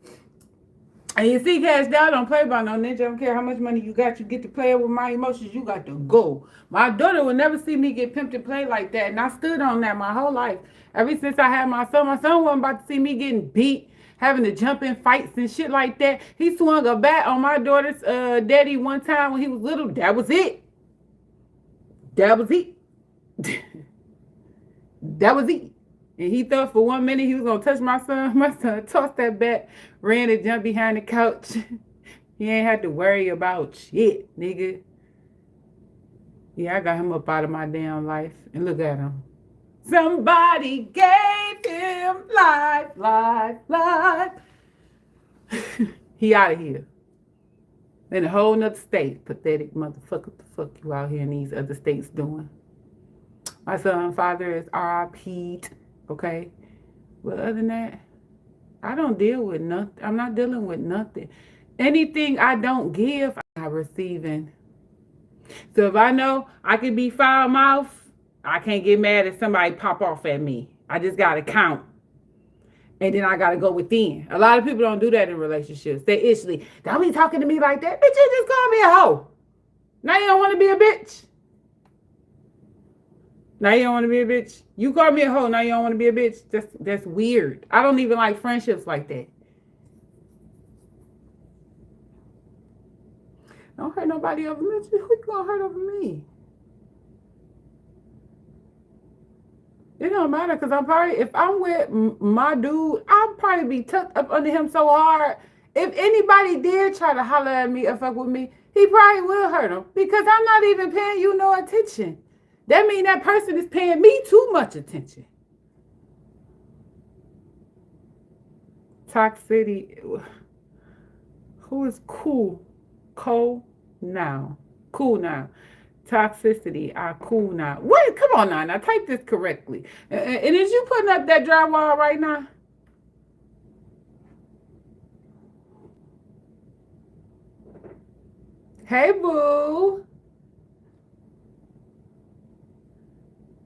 And you see, Cash Doll don't play by no ninja. I don't care how much money you got. You get to play with my emotions. You got to go. My daughter would never see me get pimped and play like that. And I stood on that my whole life. Ever since I had my son wasn't about to see me getting beat, having to jump in fights and shit like that. He swung a bat on my daughter's daddy one time when he was little. That was it. That was it. That was it. And he thought for 1 minute he was going to touch my son. My son tossed that bat, ran and jumped behind the couch. He ain't had to worry about shit, nigga. Yeah, I got him up out of my damn life. And look at him. Somebody gave him life. He out of here. In a whole nother state. Pathetic motherfucker. What the fuck you out here in these other states doing? My son's father is RIP'd. Okay, but other than that, I don't deal with nothing. I'm not dealing with nothing. Anything I don't give, I'm not receiving. So if I know I can be foul mouth, I can't get mad if somebody pop off at me. I just gotta count, and then I gotta go within. A lot of people don't do that in relationships. They instantly don't be talking to me like that. Bitch, you just called me a hoe. Now you don't want to be a bitch. Now you don't want to be a bitch. You called me a hoe. Now you don't want to be a bitch. That's weird. I don't even like friendships like that. Don't hurt nobody over me. Who gonna hurt over me? It don't matter because I'm probably, if I'm with my dude, I'll probably be tucked up under him so hard. If anybody did try to holler at me or fuck with me, he probably will hurt him because I'm not even paying you no attention. That means that person is paying me too much attention. Toxicity. Who is cool? Cool now. Cool now. Toxicity. Cool now. What? Come on now. Now type this correctly. And is you putting up that drywall right now? Hey, boo.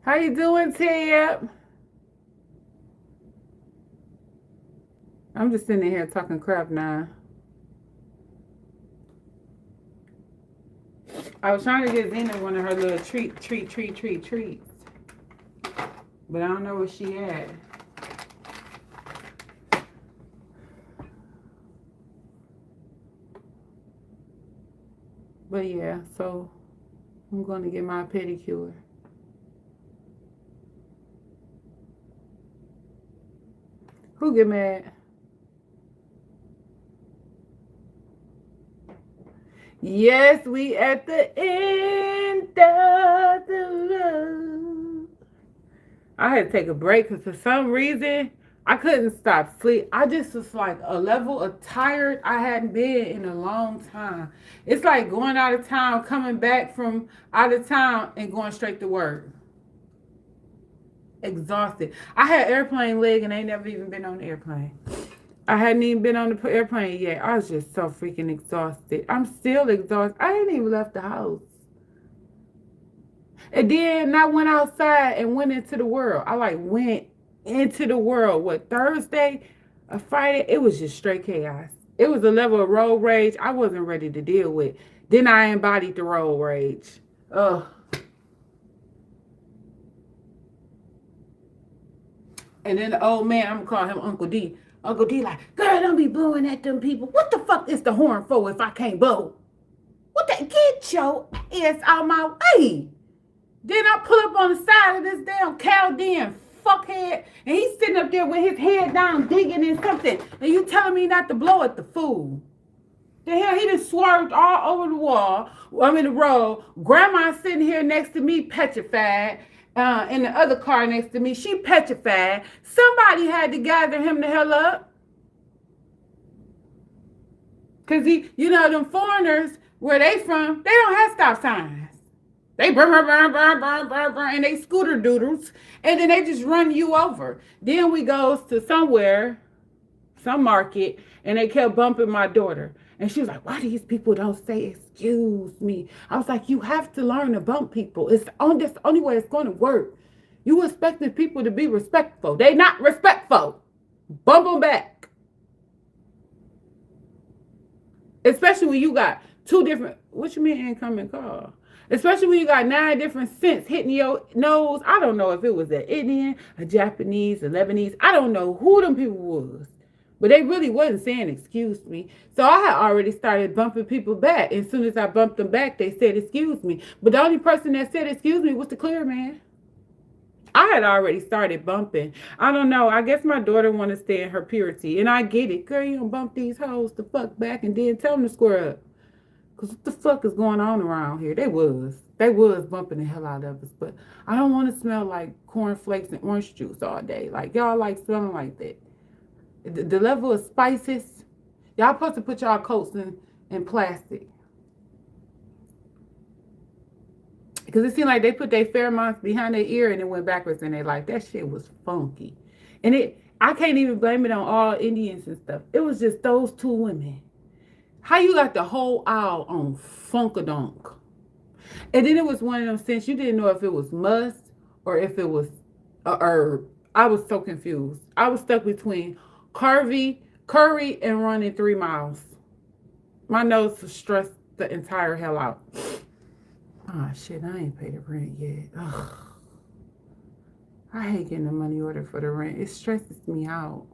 How you doing, Tab? I'm just sitting here talking crap now. I was trying to get Zena one of her little treats. But I don't know where she at. But yeah, so I'm going to get my pedicure. Who get mad? Yes, we at the end of the road. I had to take a break because for some reason I couldn't stop sleep. I just was like a level of tired I hadn't been in a long time. It's like going out of town, coming back from out of town and going straight to work. Exhausted. I had airplane leg and I ain't never even been on the airplane. I hadn't even been on the airplane yet. I was just so freaking exhausted. I'm still exhausted. I ain't even left the house. And then I went outside and went into the world. I like went into the world. What, Thursday, a Friday? It was just straight chaos. It was a level of road rage I wasn't ready to deal with. Then I embodied the road rage. Ugh. And then the old man, I'm gonna call him Uncle D. Uncle D like, girl, don't be blowing at them people. What the fuck is the horn for if I can't blow? What the, get your ass out my way. Then I pull up on the side of this damn Chaldean fuckhead, and he's sitting up there with his head down digging in something, and you telling me not to blow at the fool. The hell, he just swerved all over the wall, the road. Grandma sitting here next to me petrified. In the other car next to me, she petrified. Somebody had to gather him the hell up. Because them foreigners, where they from, they don't have stop signs. They burn, and they scooter doodles, and then they just run you over. Then we goes to somewhere, some market, and they kept bumping my daughter. And she was like, why these people don't say excuse me? I was like, you have to learn to bump people. That's the only way it's going to work. You expecting people to be respectful. They not respectful. Bump them back. Especially when you got two different, what you mean incoming call? Especially when you got 9 different scents hitting your nose. I don't know if it was an Indian, a Japanese, a Lebanese. I don't know who them people was. But they really wasn't saying excuse me. So I had already started bumping people back. As soon as I bumped them back, they said excuse me. But the only person that said excuse me was the clear man. I had already started bumping. I don't know. I guess my daughter want to stay in her purity. And I get it. Girl, you don't bump these hoes the fuck back and then tell them to square up. Because what the fuck is going on around here? They was bumping the hell out of us. But I don't want to smell like cornflakes and orange juice all day. Like, y'all like smelling like that. The level of spices, y'all supposed to put y'all coats in plastic. Because it seemed like they put their pheromones behind their ear and it went backwards in their life. That shit was funky. And I can't even blame it on all Indians and stuff. It was just those 2 women. How you got the whole aisle on Funkadunk? And then it was one of them scents you didn't know if it was musk or if it was a herb. I was so confused. I was stuck between curry and running 3 miles. My nose was stressed the entire hell out. Oh shit, I ain't paid the rent yet. Ugh. I hate getting the money order for the rent. It stresses me out.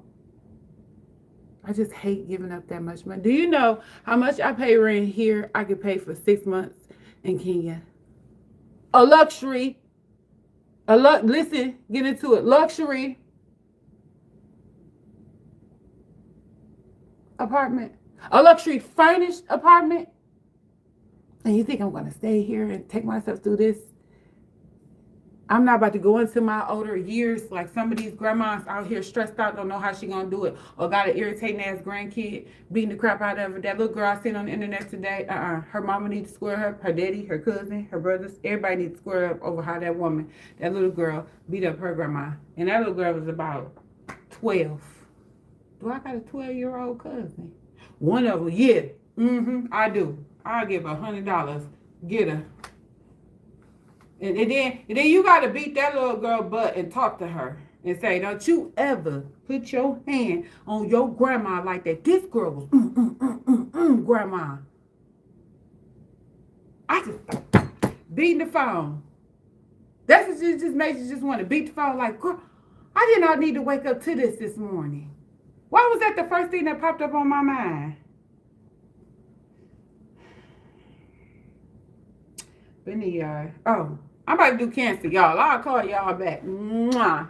I just hate giving up that much money. Do you know how much I pay rent here? I could pay for 6 months in Kenya. A luxury. Listen, get into it. Luxury apartment. A luxury furnished apartment. And you think I'm going to stay here and take myself through this? I'm not about to go into my older years like some of these grandmas out here stressed out, don't know how she going to do it, or got an irritating ass grandkid beating the crap out of her. That little girl I seen on the internet today, her mama needs to square up, her daddy, her cousin, her brothers, everybody needs to square up over how that little girl beat up her grandma. And that little girl was about 12. Do I got a 12-year-old cousin? One of them, yeah. I do. I'll give $100. Get her. And then you got to beat that little girl butt and talk to her. and say, don't you ever put your hand on your grandma like that. This girl was, grandma. I just beating the phone. That's what just makes you just want to beat the phone like, girl, I did not need to wake up to this morning. Why was that the first thing that popped up on my mind? But anyway, oh, I'm about to do cancer, y'all. I'll call y'all back. Mwah.